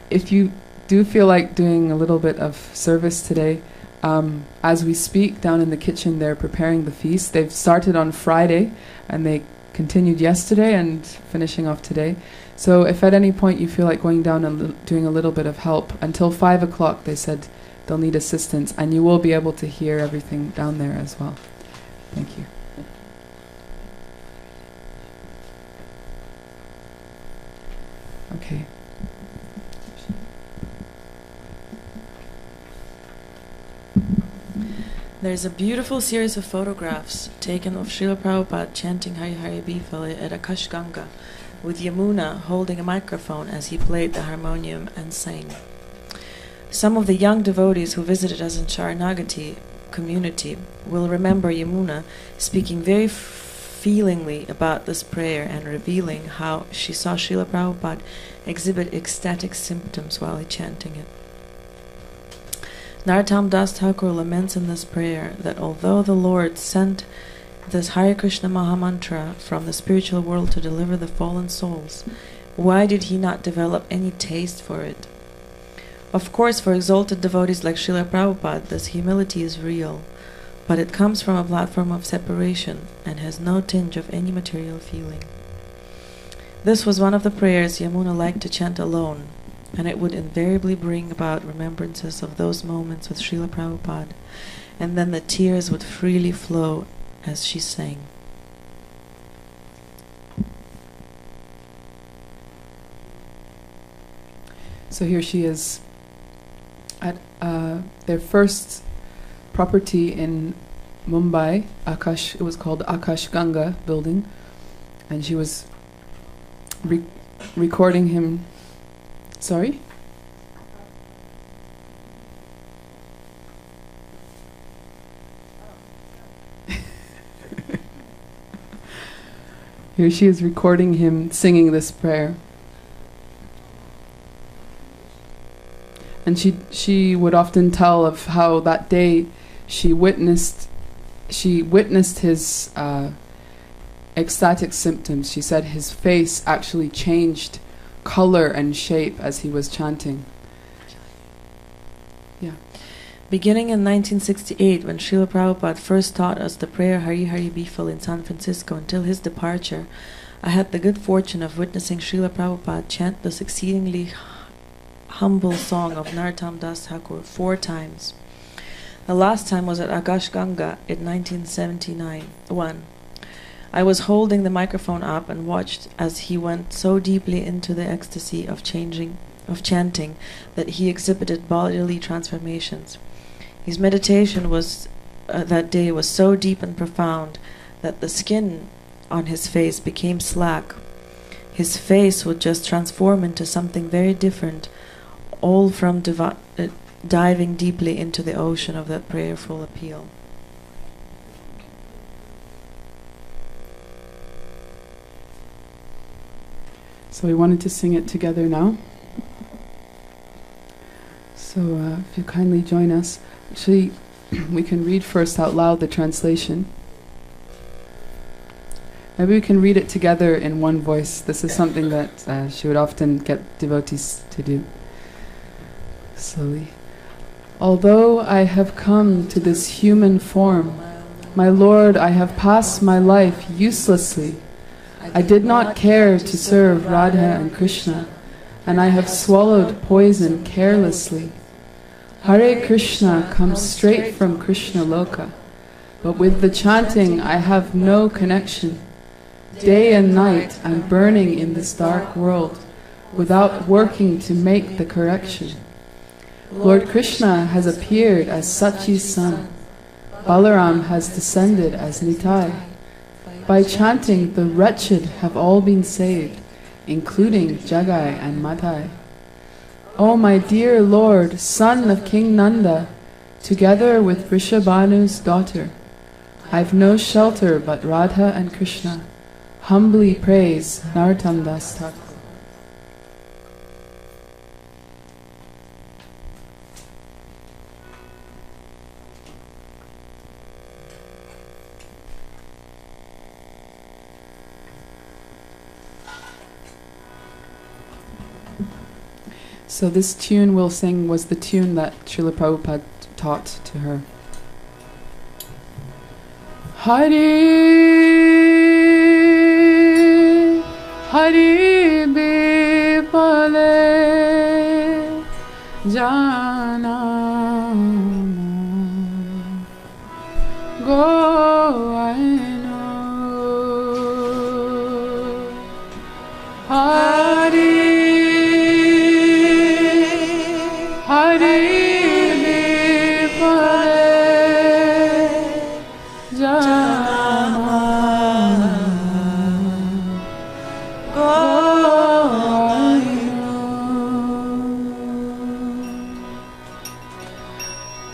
if you do feel like doing a little bit of service today, as we speak, down in the kitchen, they're preparing the feast. They've started on Friday, and they continued yesterday and finishing off today. So if at any point you feel like going down and doing a little bit of help, until 5 o'clock they said they'll need assistance, and you will be able to hear everything down there as well. Thank you. Okay. There's a beautiful series of photographs taken of Srila Prabhupada chanting Hari Hari Bifale at Akashganga, with Yamuna holding a microphone as he played the harmonium and sang. Some of the young devotees who visited us in Sharanagati community will remember Yamuna speaking very feelingly about this prayer and revealing how she saw Srila Prabhupada exhibit ecstatic symptoms while chanting it. Narottam Das Thakur laments in this prayer that although the Lord sent this Hare Krishna Mahamantra from the spiritual world to deliver the fallen souls, why did he not develop any taste for it? Of course, for exalted devotees like Srila Prabhupada, this humility is real, but it comes from a platform of separation and has no tinge of any material feeling. This was one of the prayers Yamuna liked to chant alone, and it would invariably bring about remembrances of those moments with Srila Prabhupada, and then the tears would freely flow as she sang. So here she is at their first property in Mumbai, Akash. It was called Akash Ganga building, and she was recording him. Sorry? Here she is recording him singing this prayer. And she would often tell of how that day she witnessed his ecstatic symptoms. She said his face actually changed color and shape as he was chanting. Yeah. Beginning in 1968, when Srila Prabhupada first taught us the prayer Hari Hari Bifal in San Francisco until his departure, I had the good fortune of witnessing Srila Prabhupada chant this exceedingly humble song of Narottam Das Thakur 4 times. The last time was at Akash Ganga in 1979. I was holding the microphone up and watched as he went so deeply into the ecstasy of chanting that he exhibited bodily transformations. His meditation was that day was so deep and profound that the skin on his face became slack. His face would just transform into something very different, all from diving deeply into the ocean of that prayerful appeal. So we wanted to sing it together now. So if you kindly join us. Actually, we can read first out loud the translation. Maybe we can read it together in one voice. This is something that she would often get devotees to do. Slowly. Although I have come to this human form, my Lord, I have passed my life uselessly. I did not care to serve Radha and Krishna, and I have swallowed poison carelessly. Hare Krishna comes straight from Krishna Loka, but with the chanting I have no connection. Day and night I'm burning in this dark world, without working to make the correction. Lord Krishna has appeared as Sachi's son. Balaram has descended as Nitai. By chanting, the wretched have all been saved, including Jagai and Madhai. O my dear Lord, son of King Nanda, together with Vrishabhanu's daughter, I've no shelter but Radha and Krishna. Humbly praise Narottam Das Thakur. So this tune we'll sing was the tune that Srila Prabhupada taught to her. Hari Hari Bipale Jana Go I know Hari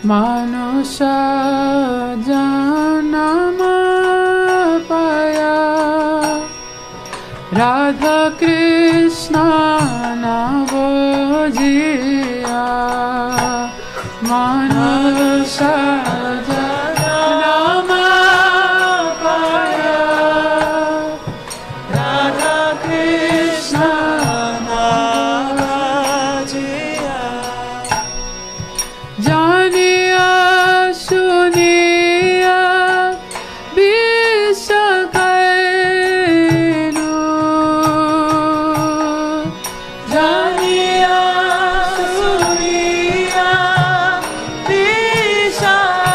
Manusha Janama Paya Radha Krishna Navojia Manusha Janama Paya Radha Krishna Navojia Janiya Shuniya Bishakainu Janiya Shuniya Bishakainu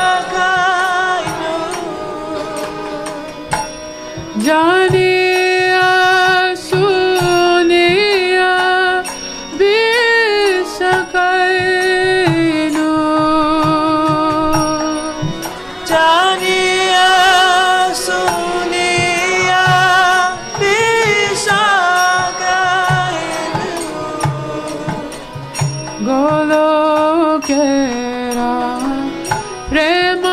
जानिया सुनिया गोलोकेरा प्रेम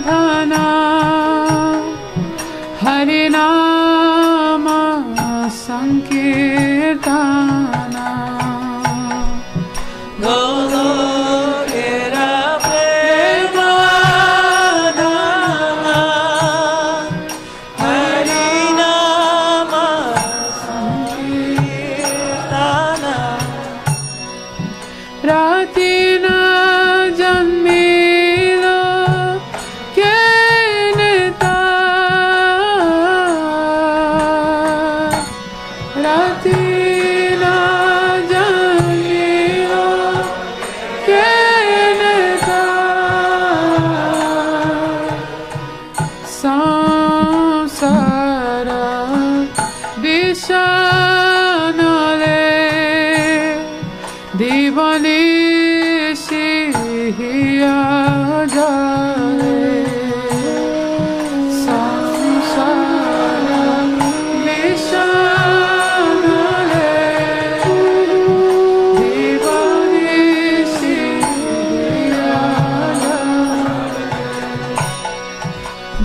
धना हरिनाम संकीर्तना गोलोकेरा प्रेम धना हरिनाम संकीर्तना राति न जन्मिलो केनता राति न जन्मिलो केनता संसार विषानले दीवानी सिहिया जाए संसार विषानले दीवानी सिहिया जाए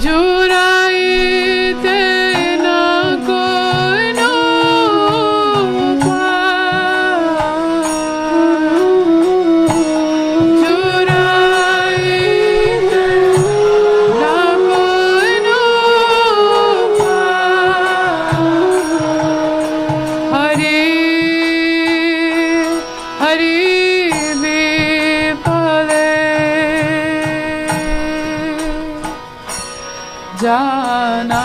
जुराई तेना कोई नो जुराई तेना कोई नो हरि हरि विफले जाना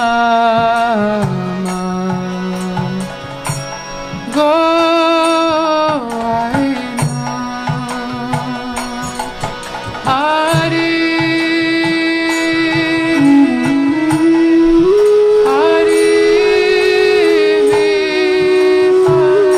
गो Hari Hari विफले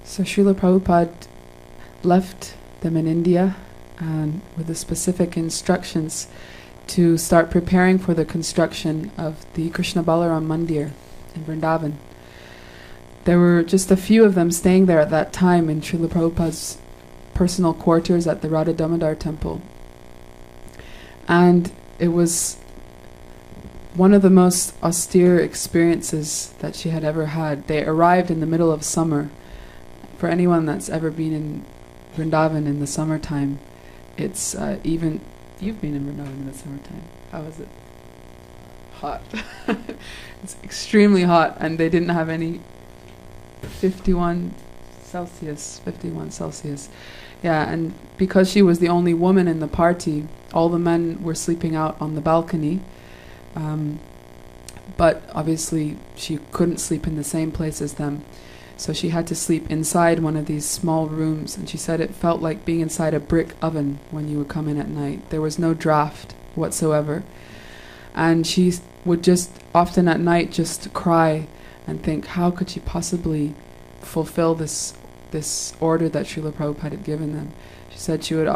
So Srila Prabhupada left them in India and with the specific instructions to start preparing for the construction of the Krishna Balaram Mandir in Vrindavan. There were just a few of them staying there at that time in Srila Prabhupada's personal quarters at the Radha Damodar temple. And it was one of the most austere experiences that she had ever had. They arrived in the middle of summer. For anyone that's ever been in Vrindavan in the summertime, it's even... You've been in Vrindavan in the summertime. How is it? Hot. It's extremely hot, and they didn't have any 51 Celsius, 51 Celsius. Yeah, and because she was the only woman in the party, all the men were sleeping out on the balcony. But obviously she couldn't sleep in the same place as them. So she had to sleep inside one of these small rooms, and she said it felt like being inside a brick oven when you would come in at night. There was no draft whatsoever. And she would just often at night just cry and think, how could she possibly fulfill this order that Srila Prabhupada had given them? She said she would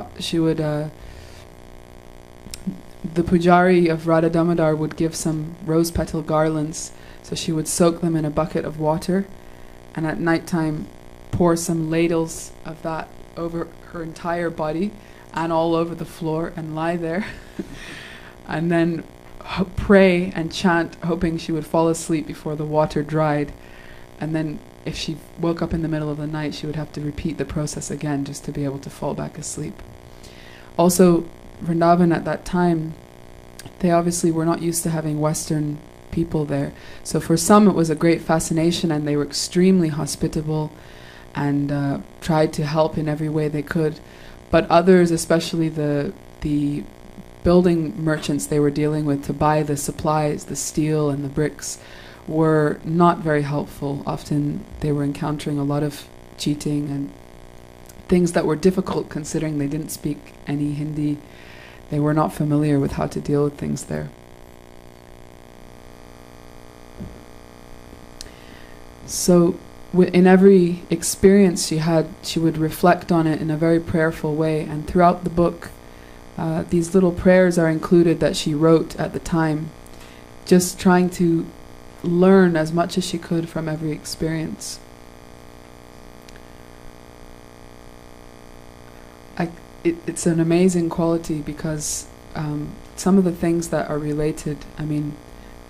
the pujari of Radha Damodar would give some rose petal garlands, so she would soak them in a bucket of water, and at nighttime pour some ladles of that over her entire body and all over the floor and lie there and then pray and chant, hoping she would fall asleep before the water dried. And then if she woke up in the middle of the night, she would have to repeat the process again just to be able to fall back asleep. Also, Vrindavan at that time, they obviously were not used to having Western people there. So for some it was a great fascination, and they were extremely hospitable and tried to help in every way they could. But others, especially the building merchants they were dealing with to buy the supplies, the steel and the bricks, were not very helpful. Often they were encountering a lot of cheating and things that were difficult considering they didn't speak any Hindi. They were not familiar with how to deal with things there. So in every experience she had, she would reflect on it in a very prayerful way, and throughout the book these little prayers are included that she wrote at the time, just trying to learn as much as she could from every experience. It's an amazing quality because some of the things that are related, I mean,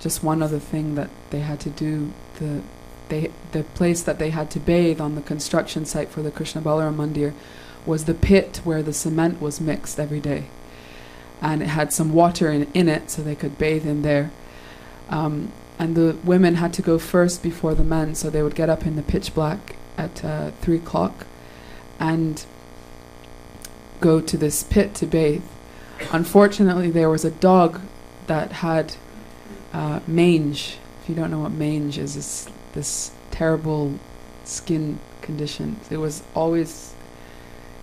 just one other thing that they had to do, the place that they had to bathe on the construction site for the Krishna Balaram Mandir was the pit where the cement was mixed every day. And it had some water in it so they could bathe in there. And the women had to go first before the men, so they would get up in the pitch black at 3 o'clock and go to this pit to bathe. Unfortunately, there was a dog that had mange. If you don't know what mange is, it's this terrible skin condition. It was always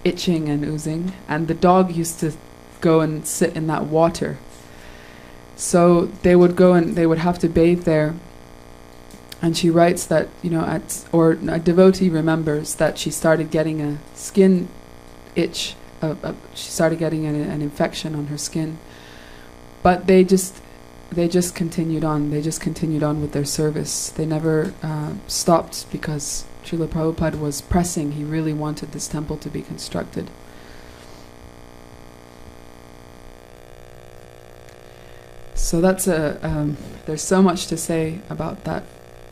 itching and oozing, and the dog used to go and sit in that water. So they would go and they would have to bathe there. And she writes that, or a devotee remembers that she started getting a skin itch. She started getting an infection on her skin. But they just continued on. They just continued on with their service. They never stopped because Srila Prabhupada was pressing. He really wanted this temple to be constructed. So that's there's so much to say about that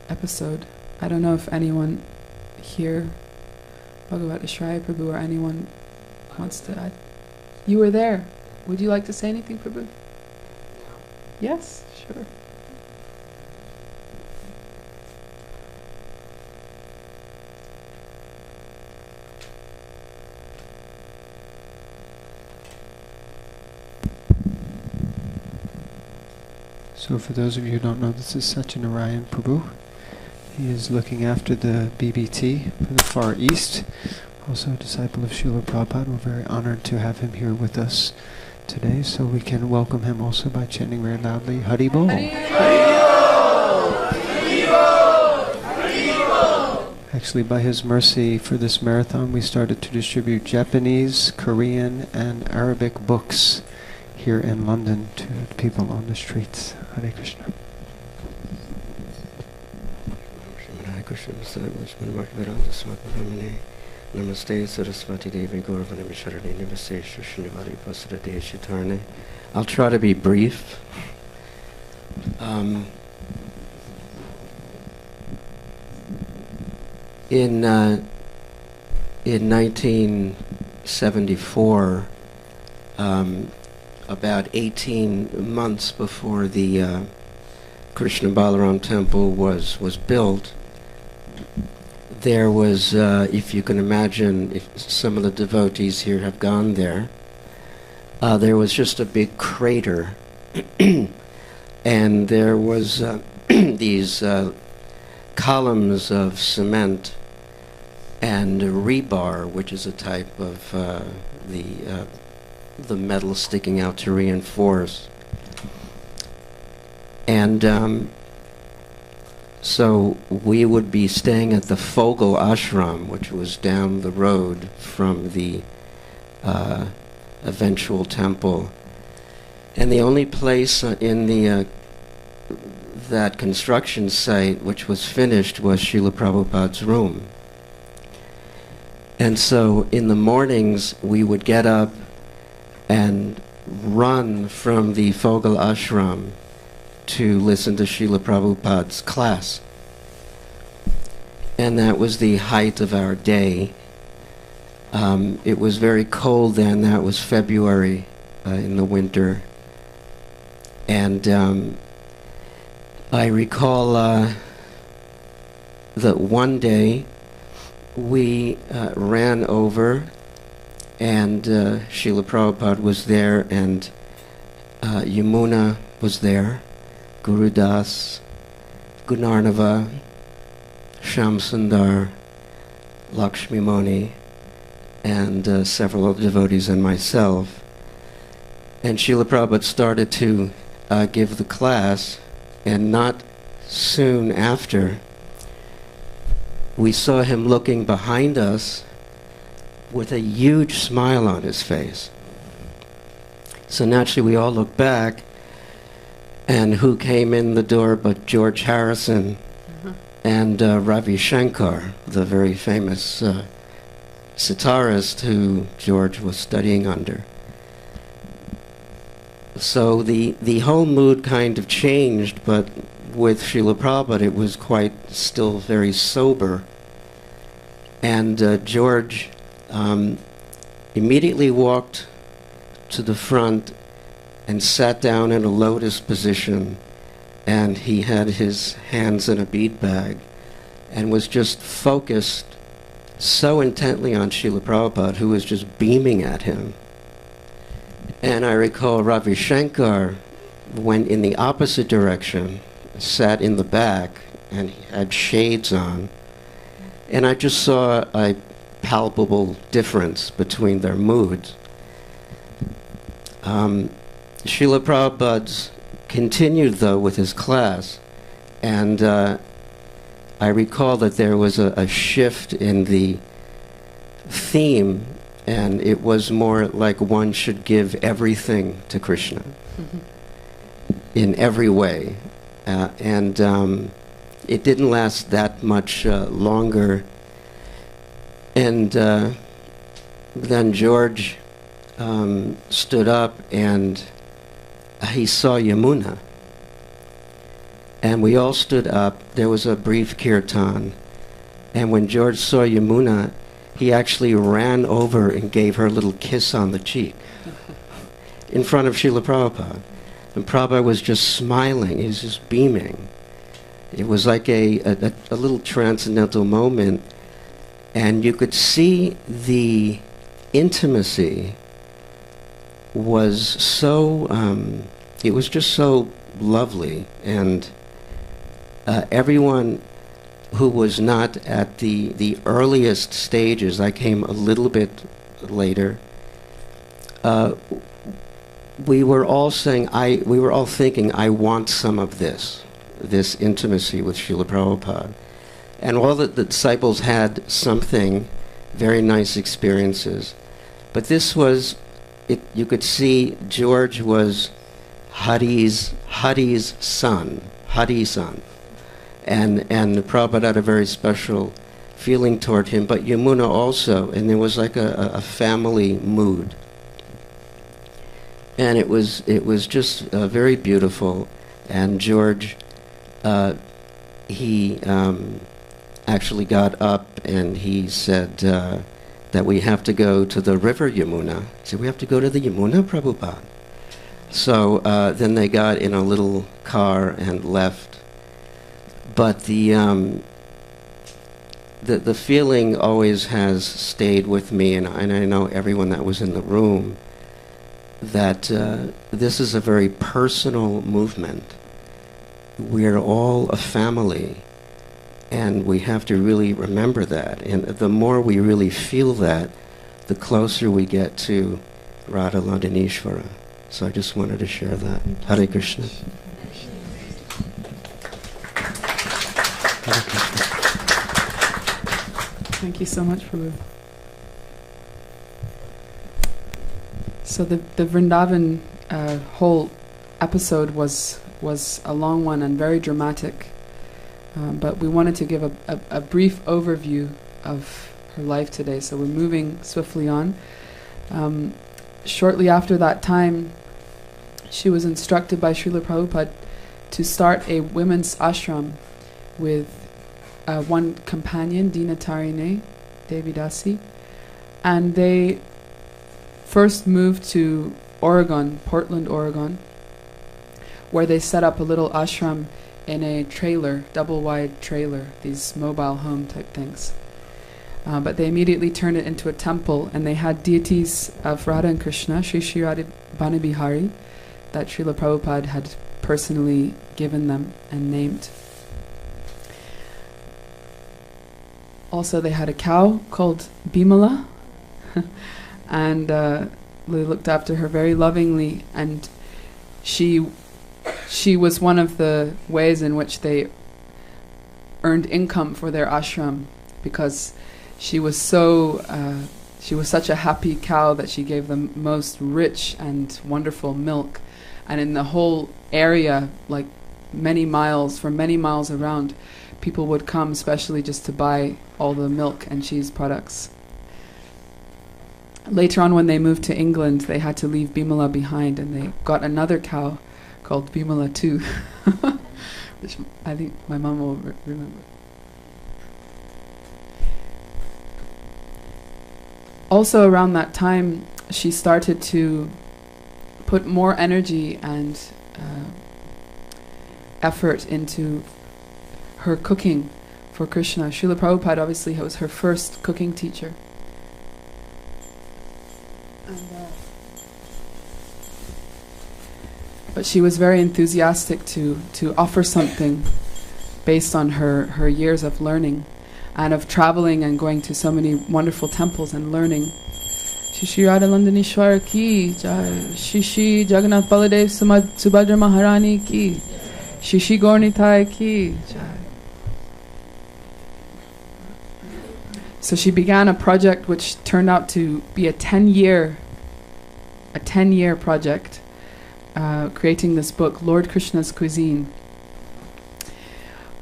episode. I don't know if anyone here, Bhagavat Ashraya Prabhu, or anyone wants to add. You were there. Would you like to say anything, Prabhu? Yes, sure. So for those of you who don't know, this is Satyanarayan Prabhu. He is looking after the BBT for the Far East. Also a disciple of Srila Prabhupada. We're very honored to have him here with us today, so we can welcome him also by chanting very loudly, Hari Bol. Actually, by his mercy for this marathon, we started to distribute Japanese, Korean, and Arabic books here in London to people on the streets. Hare Krishna. Namaste Saraswati Devi Gauravani Visharani Nivase Shunivari Pasrade Shitarne. I'll try to be brief. In 1974, about 18 months before the Krishna Balaram temple was built, there was, if you can imagine, if some of the devotees here have gone there, there was just a big crater, and there was these columns of cement and rebar, which is a type of the metal sticking out to reinforce. And so we would be staying at the Fogel Ashram, which was down the road from the eventual temple. And the only place in the that construction site which was finished was Srila Prabhupada's room. And so in the mornings we would get up and run from the Fogel Ashram to listen to Srila Prabhupada's class. And that was the height of our day. It was very cold then. That was February in the winter. And I recall that one day we ran over, and Srila Prabhupada was there, and Yamuna was there, Guru Das, Gunarnava, Shamsundar, Lakshmi Moni, and several other devotees and myself. And Srila Prabhupada started to give the class, and not soon after, we saw him looking behind us with a huge smile on his face. So naturally we all looked back, and who came in the door but George Harrison and Ravi Shankar, the very famous sitarist who George was studying under. So the whole mood kind of changed, but with Srila Prabhupada it was quite still very sober. And George immediately walked to the front and sat down in a lotus position, and he had his hands in a bead bag and was just focused so intently on Srila Prabhupada, who was just beaming at him. And I recall Ravi Shankar went in the opposite direction, sat in the back, and he had shades on. And I just saw a palpable difference between their moods. Srila Prabhupada continued, though, with his class, and I recall that there was a shift in the theme, and it was more like one should give everything to Krishna in every way. And it didn't last that much longer. And then George stood up, and he saw Yamuna. And we all stood up. There was a brief kirtan. And when George saw Yamuna, he actually ran over and gave her a little kiss on the cheek in front of Srila Prabhupada. And Prabhupada was just smiling. He was just beaming. It was like a little transcendental moment. And you could see the intimacy was so, it was just so lovely. And everyone who was not at the earliest stages, I came a little bit later, we were all saying, we were all thinking, I want some of this intimacy with Srila Prabhupada. And all the disciples had something, very nice experiences. But this was, you could see George was Hari's son, Hari's son. And Prabhupada had a very special feeling toward him, but Yamuna also, and there was like a family mood. And it was just very beautiful. And George, he actually got up and he said that we have to go to the river Yamuna. He said, we have to go to the Yamuna, Prabhupada. So then they got in a little car and left. But the feeling always has stayed with me, and I know everyone that was in the room, that this is a very personal movement. We're all a family, and we have to really remember that. And the more we really feel that, the closer we get to Radha Landanishvara. So I just wanted to share that. Hare Krishna. Thank you so much, Prabhu. So the Vrindavan whole episode was a long one and very dramatic, but we wanted to give a brief overview of her life today. So we're moving swiftly on. Shortly after that time, she was instructed by Srila Prabhupada to start a women's ashram with one companion, Dinatarine Devidasi, and they first moved to Oregon, Portland, Oregon, where they set up a little ashram in a trailer, double-wide trailer, these mobile home type things. But they immediately turned it into a temple, and they had deities of Radha and Krishna, Sri Sri Radha Bihari, that Srila Prabhupada had personally given them and named. Also, they had a cow called Bimala, and they looked after her very lovingly, and she was one of the ways in which they earned income for their ashram, because she was such a happy cow that she gave the most rich and wonderful milk, and in the whole area, like many miles around, people would come especially just to buy all the milk and cheese products. Later on, when they moved to England, they had to leave Bimala behind, and they got another cow called Bimala too, which I think my mom will remember. Also around that time, she started to put more energy and effort into her cooking for Krishna. Srila Prabhupada obviously was her first cooking teacher. But she was very enthusiastic to offer something based on her years of learning and of traveling and going to so many wonderful temples and learning. Shri Shri Radha Landanishwar ki jai, Shri Shri Jagannath Baladev Subhadra Maharani ki, Shri Shri Gaurnitai ki jai. So she began a project which turned out to be a 10-year project, creating this book, Lord Krishna's Cuisine.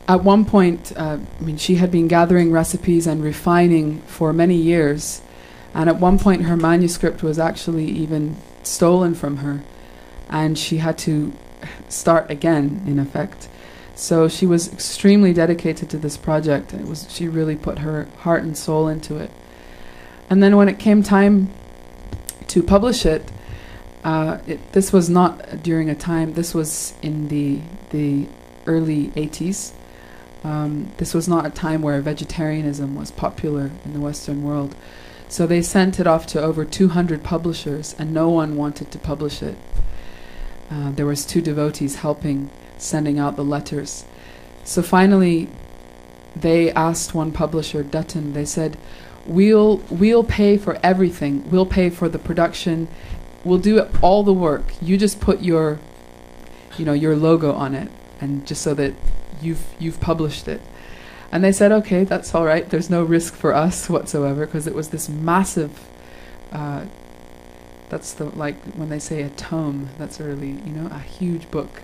At one point, she had been gathering recipes and refining for many years, and at one point her manuscript was actually even stolen from her, and she had to start again, in effect. So she was extremely dedicated to this project. She really put her heart and soul into it. And then when it came time to publish it, this was not during a time, this was in the early 80s. This was not a time where vegetarianism was popular in the Western world. So they sent it off to over 200 publishers, and no one wanted to publish it. There was 2 devotees helping, sending out the letters. So finally, they asked one publisher, Dutton, they said, we'll pay for everything. We'll pay for the production. We'll do all the work. You just put your logo on it, and just so that you've published it. And they said, okay, that's all right. There's no risk for us whatsoever, because it was this massive, that's like when they say a tome, that's really, a huge book.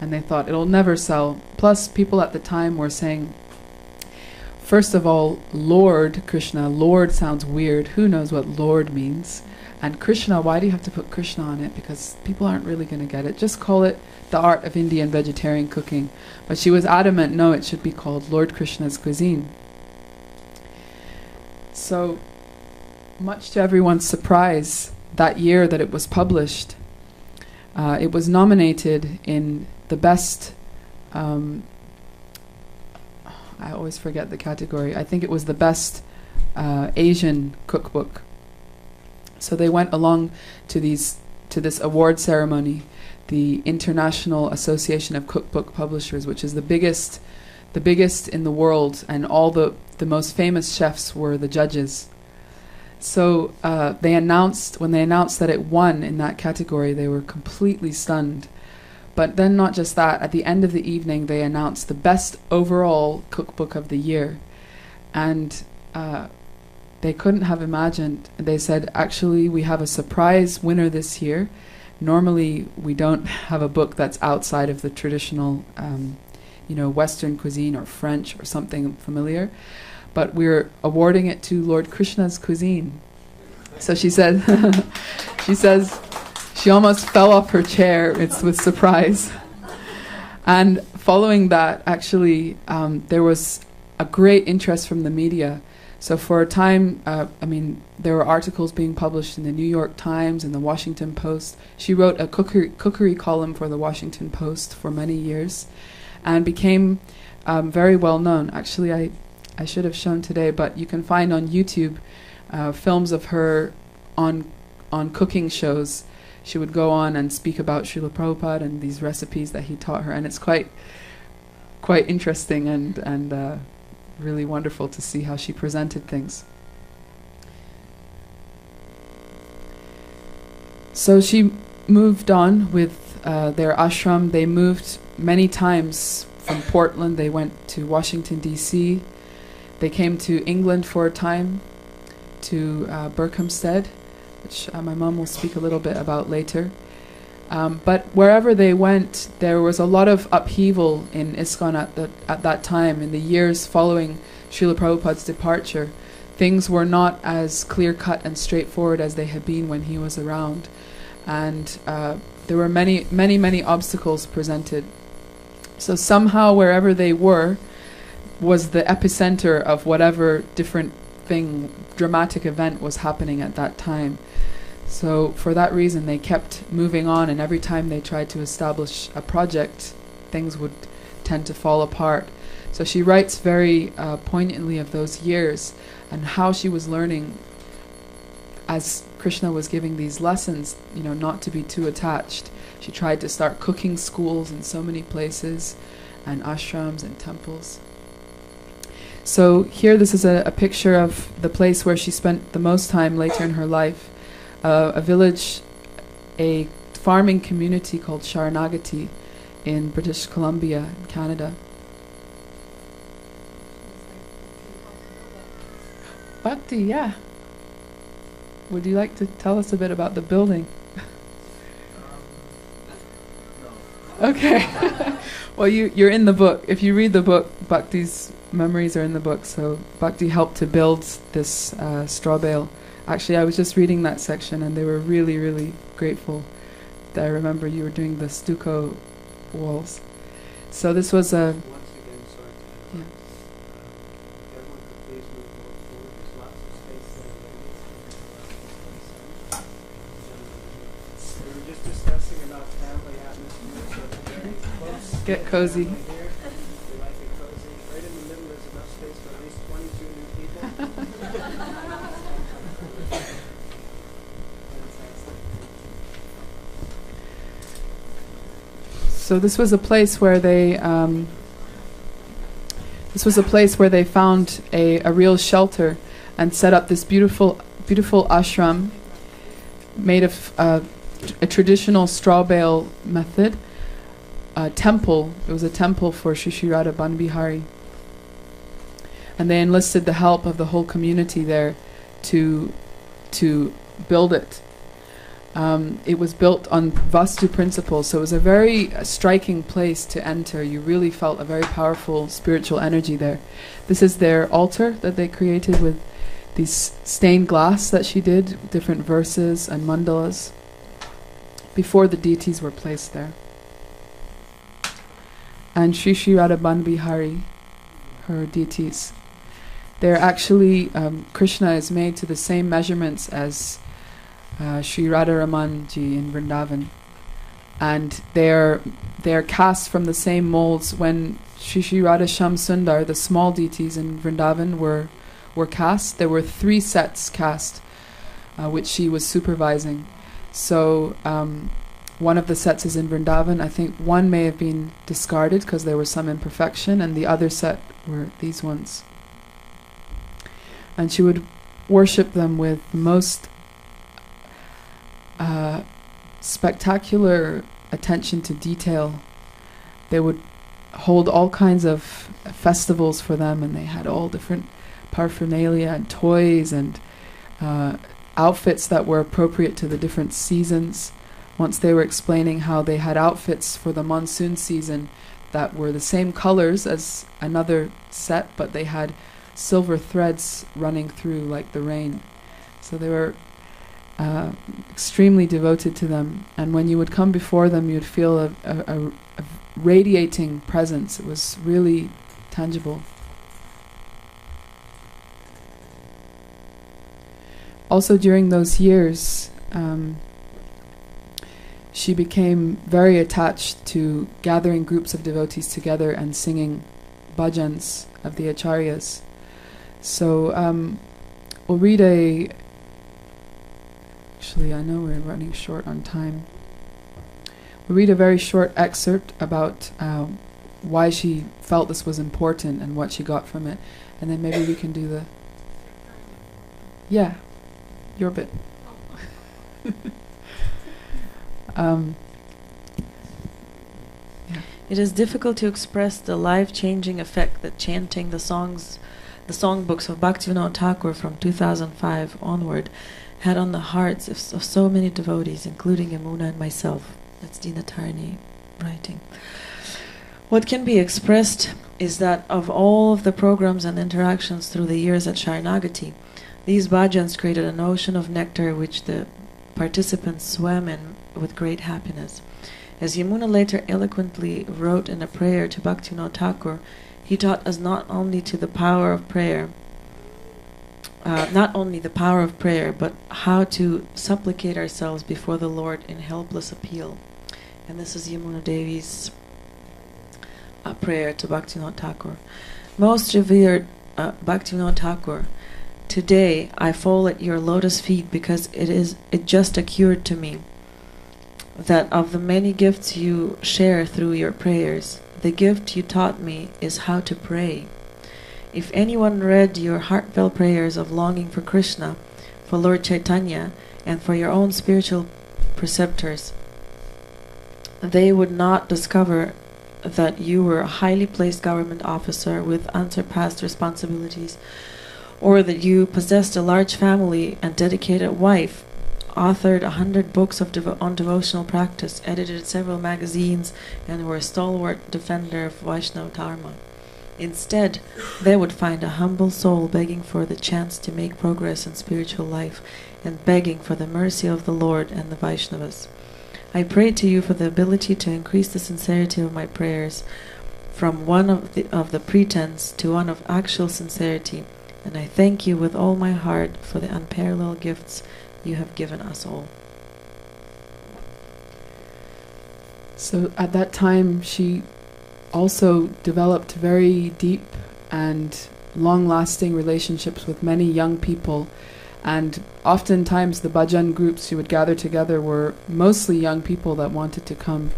And they thought it'll never sell. Plus, people at the time were saying, first of all, Lord Krishna, Lord sounds weird. Who knows what Lord means? And Krishna, why do you have to put Krishna on it? Because people aren't really going to get it. Just call it The Art of Indian Vegetarian Cooking. But she was adamant, no, it should be called Lord Krishna's Cuisine. So, much to everyone's surprise, that year that it was published, it was nominated in the best, I I always forget the category. I think it was the best Asian cookbook. So they went along to this award ceremony, the International Association of Cookbook Publishers, which is the biggest in the world, and all the most famous chefs were the judges. So when they announced that it won in that category, they were completely stunned. But then not just that, at the end of the evening they announced the best overall cookbook of the year. And they couldn't have imagined, they said, actually we have a surprise winner this year. Normally we don't have a book that's outside of the traditional Western cuisine or French or something familiar, but we're awarding it to Lord Krishna's cuisine. So she said, she almost fell off her chair. It's with surprise. And following that, actually, there was a great interest from the media. So for a time, there were articles being published in the New York Times and the Washington Post. She wrote a cookery column for the Washington Post for many years, and became very well known. Actually, I should have shown today, but you can find on YouTube films of her on cooking shows. She would go on and speak about Srila Prabhupada and these recipes that he taught her, and it's quite interesting and really wonderful to see how she presented things. So she moved on with their ashram. They moved many times from Portland. They went to Washington, D.C. They came to England for a time, to Berkhamsted, which my mom will speak a little bit about later. But wherever they went, there was a lot of upheaval in ISKCON at that time. In the years following Srila Prabhupada's departure, things were not as clear-cut and straightforward as they had been when he was around. And there were many obstacles presented. So somehow wherever they were was the epicenter of whatever different dramatic event was happening at that time. So for that reason they kept moving on, and every time they tried to establish a project, things would tend to fall apart. So she writes very poignantly of those years and how she was learning as Krishna was giving these lessons, not to be too attached. She tried to start cooking schools in so many places, and ashrams and temples. So here, this is a picture of the place where she spent the most time later in her life, a village, a farming community called Sharanagati in British Columbia, Canada. Bhakti, yeah. Would you like to tell us a bit about the building? Okay. Well, you're in the book. If you read the book, Bhakti's memories are in the book. So Bhakti helped to build this straw bale. Actually, I was just reading that section, and they were really, really grateful. I remember you were doing the stucco walls. So this was a... Once again, sorry to interrupt. Everyone could please move more forward. There's lots of space there. We were just discussing about family atmosphere, so it's very close. Get cozy. Here. We like it cozy. Right in the middle there's enough space for at least 22 new people. So this was a place where they found a real shelter and set up this beautiful ashram made of a traditional straw bale method. A temple. It was a temple for Sri Sri Radha Banbihari, and they enlisted the help of the whole community there to build it. It was built on Vastu principles, so it was a very striking place to enter. You really felt a very powerful spiritual energy there. This is their altar that they created with these stained glass that she did, different verses and mandalas, before the deities were placed there. And Sri Sri Radha Banbihari, her deities, they're actually, Krishna is made to the same measurements as Sri Radharamanji in Vrindavan, and they're cast from the same molds. When Shri Shri Radha Shyam Sundar, the small deities in Vrindavan, were cast. There were 3 sets cast, which she was supervising. So one of the sets is in Vrindavan. I think one may have been discarded because there was some imperfection, and the other set were these ones. And she would worship them with most spectacular attention to detail. They would hold all kinds of festivals for them, and they had all different paraphernalia and toys and outfits that were appropriate to the different seasons. Once they were explaining how they had outfits for the monsoon season that were the same colors as another set, but they had silver threads running through like the rain. So they were extremely devoted to them, and when you would come before them, you'd feel a radiating presence. It was really tangible. Also during those years, she became very attached to gathering groups of devotees together and singing bhajans of the acharyas. So we'll read actually, I know we're running short on time. We'll read a very short excerpt about why she felt this was important and what she got from it. And then maybe we can do the... Yeah, your bit. Yeah. It is difficult to express the life-changing effect that chanting the songbooks of Bhaktivinoda Thakur from 2005 onward had on the hearts of so many devotees, including Yamuna and myself. That's Dina Tarani writing. What can be expressed is that of all of the programs and interactions through the years at Sharanagati, these bhajans created an ocean of nectar which the participants swam in with great happiness. As Yamuna later eloquently wrote in a prayer to Bhaktivinoda Thakur, he taught us not only the power of prayer, but how to supplicate ourselves before the Lord in helpless appeal. And this is Yamuna Devi's prayer to Bhaktivinoda Thakur. Most revered Bhaktivinoda Thakur, today I fall at your lotus feet because it just occurred to me that of the many gifts you share through your prayers, the gift you taught me is how to pray. If anyone read your heartfelt prayers of longing for Krishna, for Lord Chaitanya, and for your own spiritual preceptors, they would not discover that you were a highly placed government officer with unsurpassed responsibilities, or that you possessed a large family and dedicated wife, authored 100 books on devotional practice, edited several magazines, and were a stalwart defender of Vaishnava Dharma. Instead, they would find a humble soul begging for the chance to make progress in spiritual life and begging for the mercy of the Lord and the Vaishnavas. I pray to you for the ability to increase the sincerity of my prayers from one of the pretense to one of actual sincerity, and I thank you with all my heart for the unparalleled gifts you have given us all. So at that time, she also developed very deep and long-lasting relationships with many young people, and oftentimes the bhajan groups she would gather together were mostly young people that wanted to come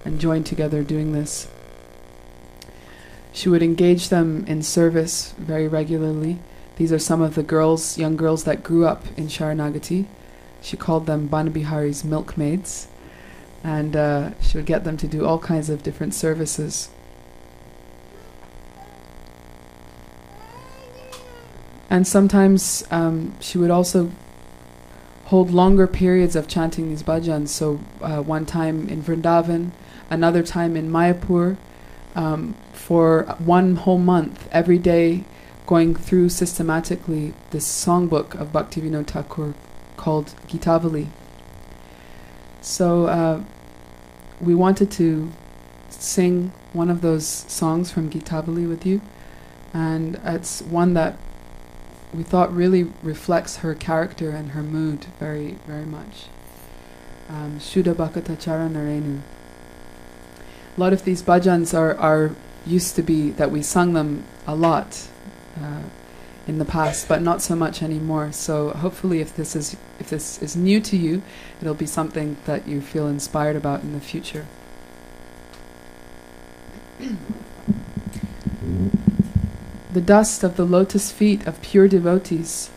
and join together doing this. She would engage them in service very regularly. These are some of the girls, young girls that grew up in Sharanagati. She called them Banabihari's milkmaids, and she would get them to do all kinds of different services. And sometimes she would also hold longer periods of chanting these bhajans. So one time in Vrindavan, another time in Mayapur, for 1 whole month, every day, going through systematically this songbook of Bhaktivinoda Thakur called Gitavali. So we wanted to sing one of those songs from Gitavali with you, and it's one that we thought really reflects her character and her mood very, very much. Shuddha Bhakata Charanarenu. A lot of these bhajans are used to be that we sung them a lot in the past, but not so much anymore. So hopefully, if this is new to you, it'll be something that you feel inspired about in the future. The dust of the lotus feet of pure devotees,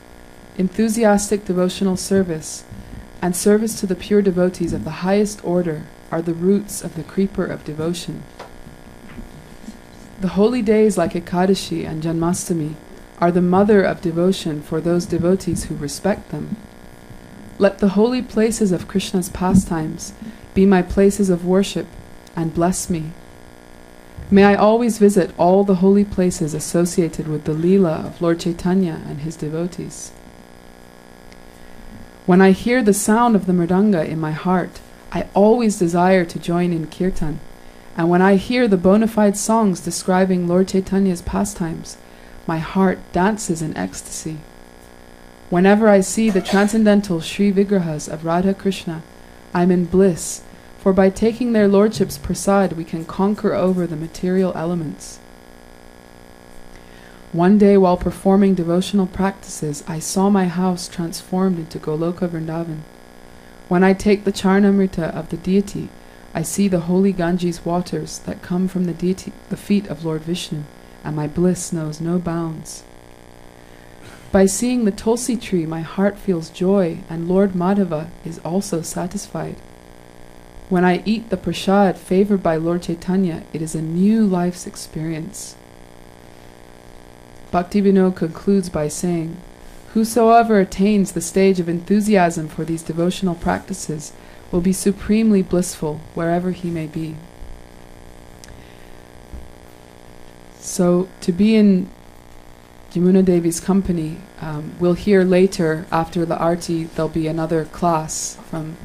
enthusiastic devotional service, and service to the pure devotees of the highest order are the roots of the creeper of devotion. The holy days like Ekadashi and Janmastami are the mother of devotion for those devotees who respect them. Let the holy places of Krishna's pastimes be my places of worship, and bless me. May I always visit all the holy places associated with the Leela of Lord Chaitanya and his devotees. When I hear the sound of the mridanga in my heart, I always desire to join in kirtan, and when I hear the bona fide songs describing Lord Chaitanya's pastimes, my heart dances in ecstasy. Whenever I see the transcendental Sri Vigrahas of Radha Krishna, I am in bliss, for by taking their lordships prasad we can conquer over the material elements. One day while performing devotional practices, I saw my house transformed into Goloka Vrindavan. When I take the Charnamrita of the deity, I see the holy Ganges waters that come from the feet of Lord Vishnu, and my bliss knows no bounds. By seeing the Tulsi tree, my heart feels joy, and Lord Madhava is also satisfied. When I eat the prasad favored by Lord Chaitanya, it is a new life's experience. Bhaktivinoda concludes by saying, "Whosoever attains the stage of enthusiasm for these devotional practices will be supremely blissful wherever he may be." So, to be in Yamuna Devi's company, we'll hear later after the arti, there'll be another class from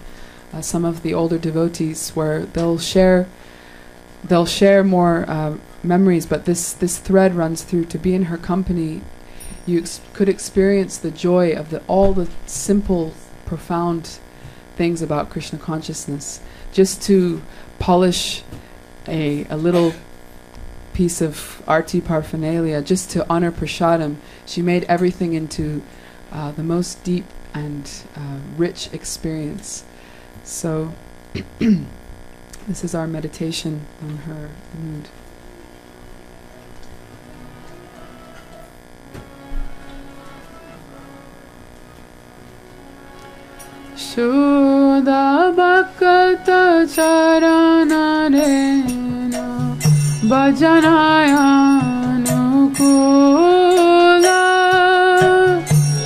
some of the older devotees where they'll share more memories, but this thread runs through. To be in her company, you could experience the joy of all the simple, profound things about Krishna consciousness. Just to polish a little piece of arti paraphernalia, just to honor prasadam, she made everything into the most deep and rich experience. So this is our meditation on her mood. Shuddha Bhakta Charana Rena Bhajanaya Nukula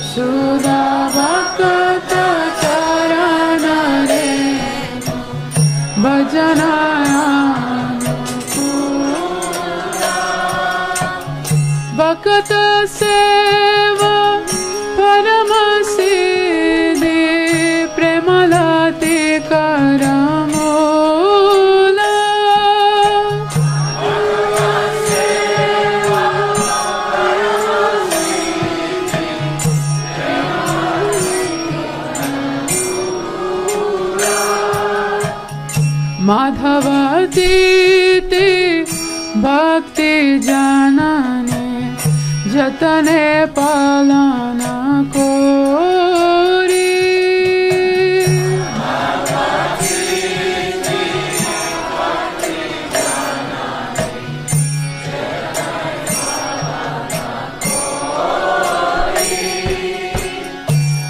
Shuddha Bhakta Charana Rena Bhajanaya Nukula Bhakta Seva Paramasiddhi Premalati Karamola Madhavati Bhakti Janane Jatane Palana Kori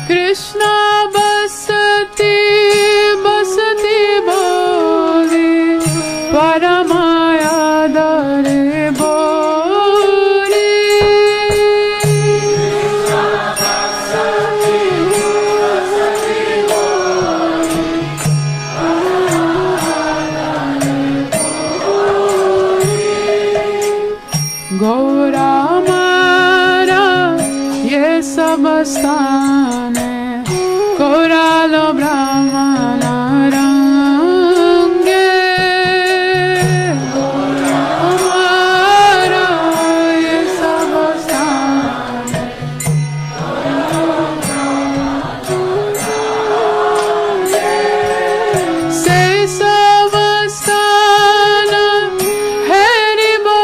Krishna Basati Basati Boli Paramaya Dare Boli Gaura Mara Ye Sabastane Gauralo Brahmana Range Gaura Mara Ye Sabastane Se Sabastana Hari Bo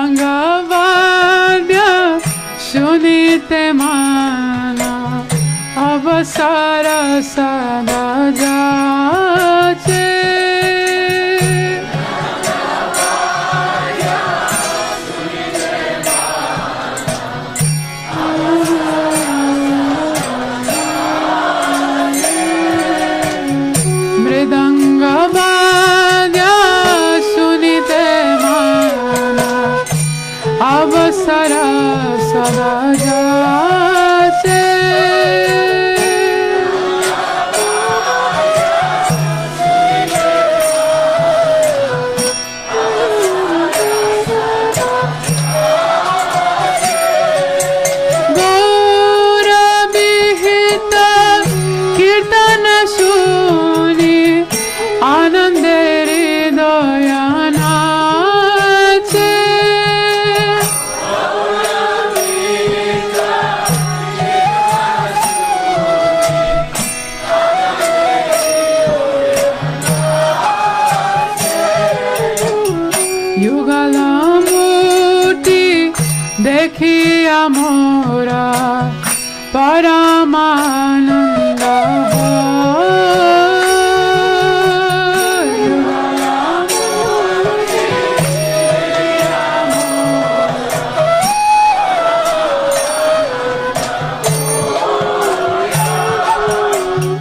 मृदंगवाद्य सुनीते माना अवसर सदा जाचे मृदंगवाद्य सुनीते माना अवसर सदा जाचे गौरविहित कीर्तन सुनी आनंद हृदय नाचे युगल मूर्ति देखिया मोरा परमानंद हो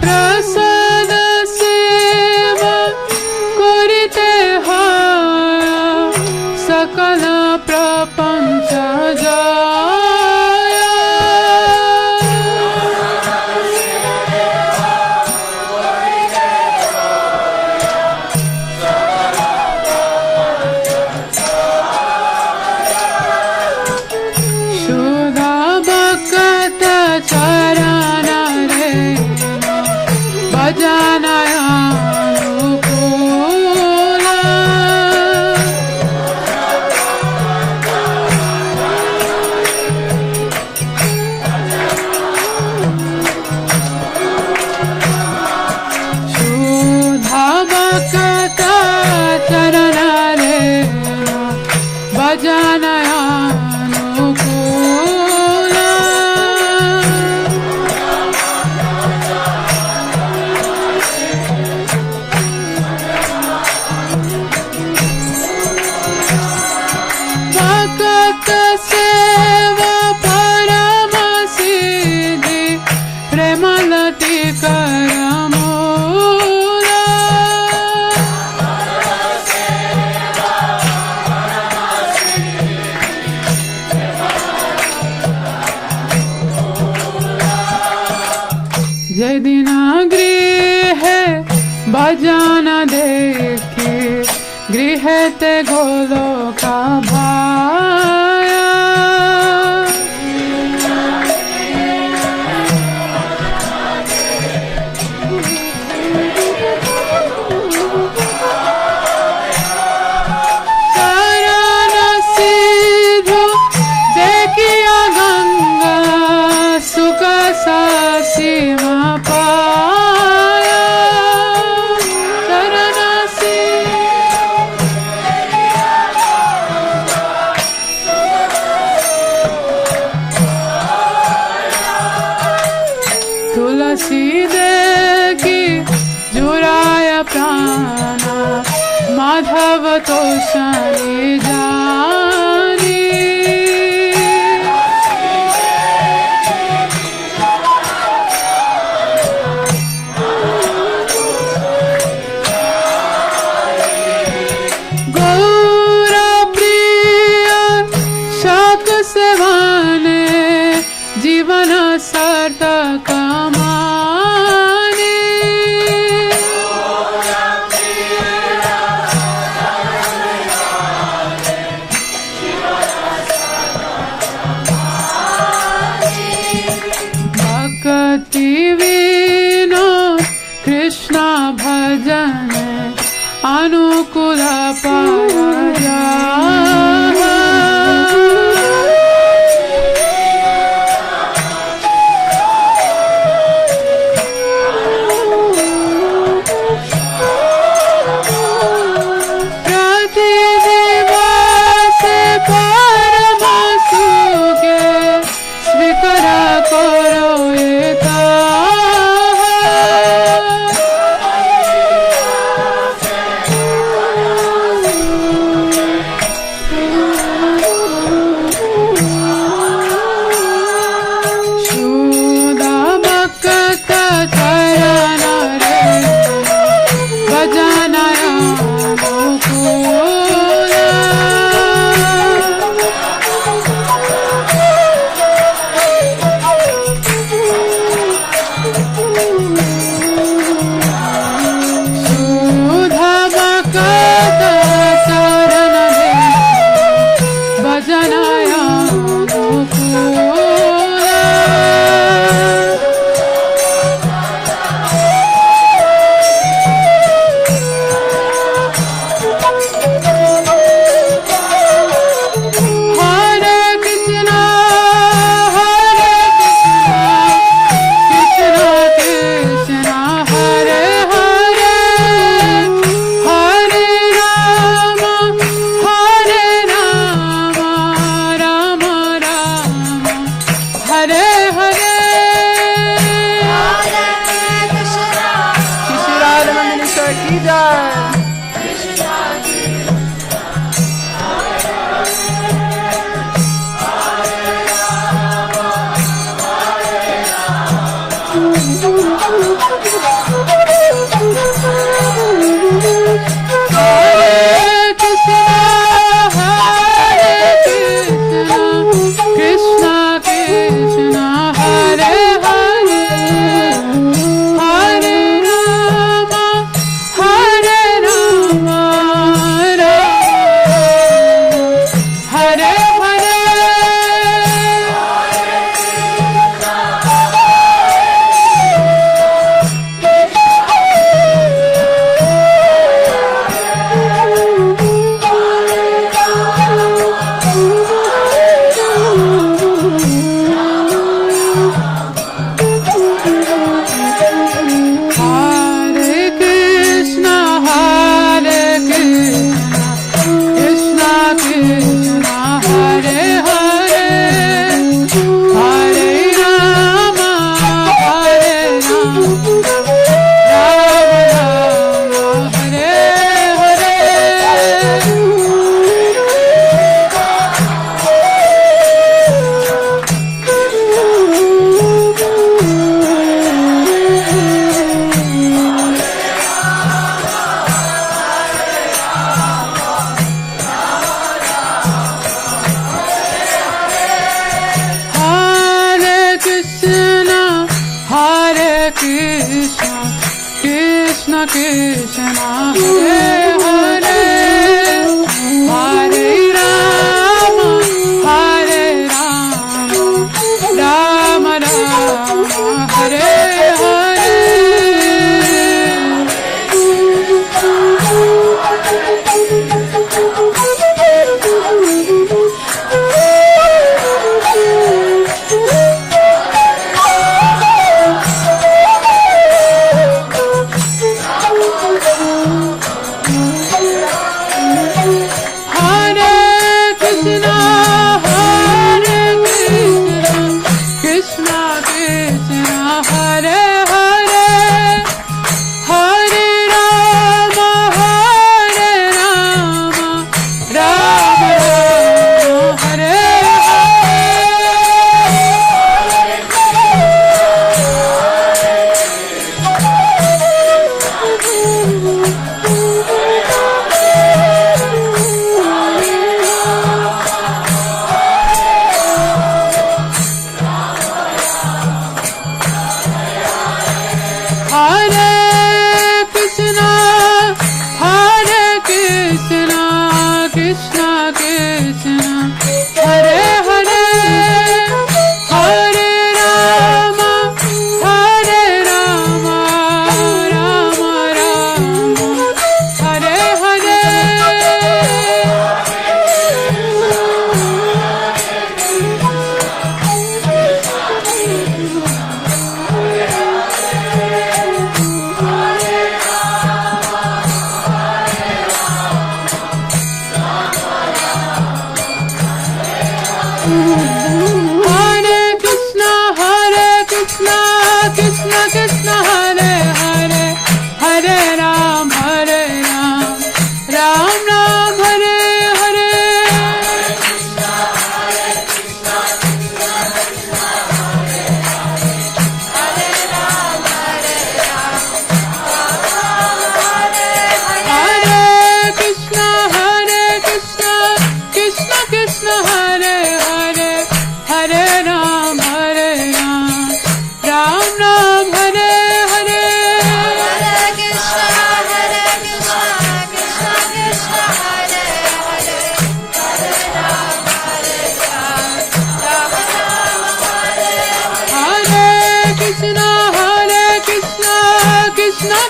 प्रसाद सेवा करिते हाय सकल प्रपंच जाय सुधा भक्त चरण रे भजनयानुकूला सुधा भक्त चरण रे भजनयानुकूला भक्त सेवा परम सिद्धि प्रेमलति करमूला जय दिन गृह भजन देखी गृह ते गोलोका भाया शरण सिधु देखिया गंगा सुख सीमा पाया शरण तुलसी देखी जुराय प्राण माधव तो शनि जानी गौर प्रिय शक सेवाने जीवन सार्थक माने भक्ति विनोद कृष्ण भजन अनुकूल पाया प्रति दिवस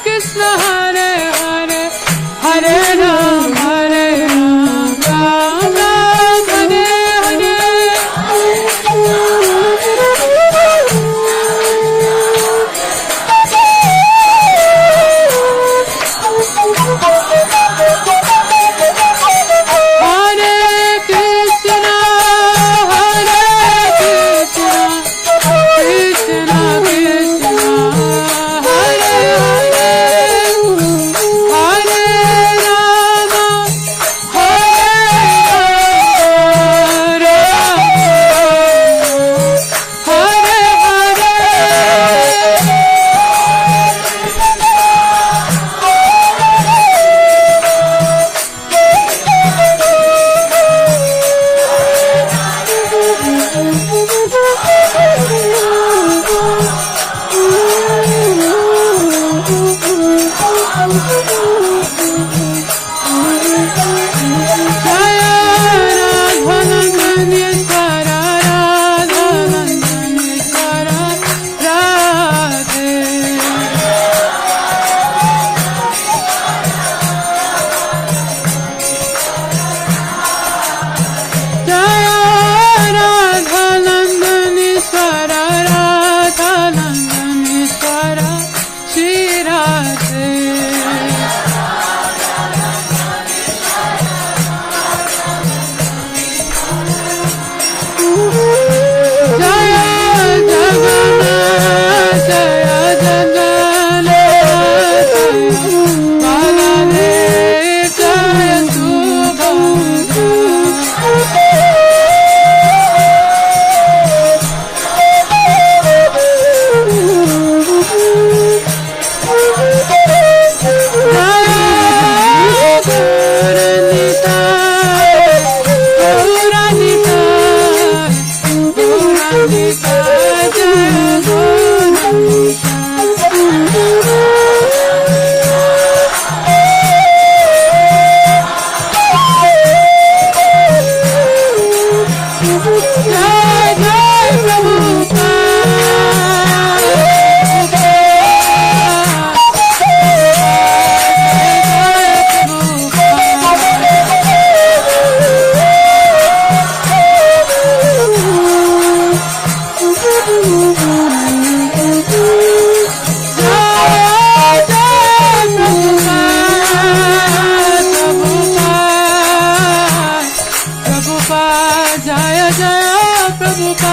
Krishna Hare Hare Hare Ram Ram Ram Hare Hare Jaya Jaya Prabhupada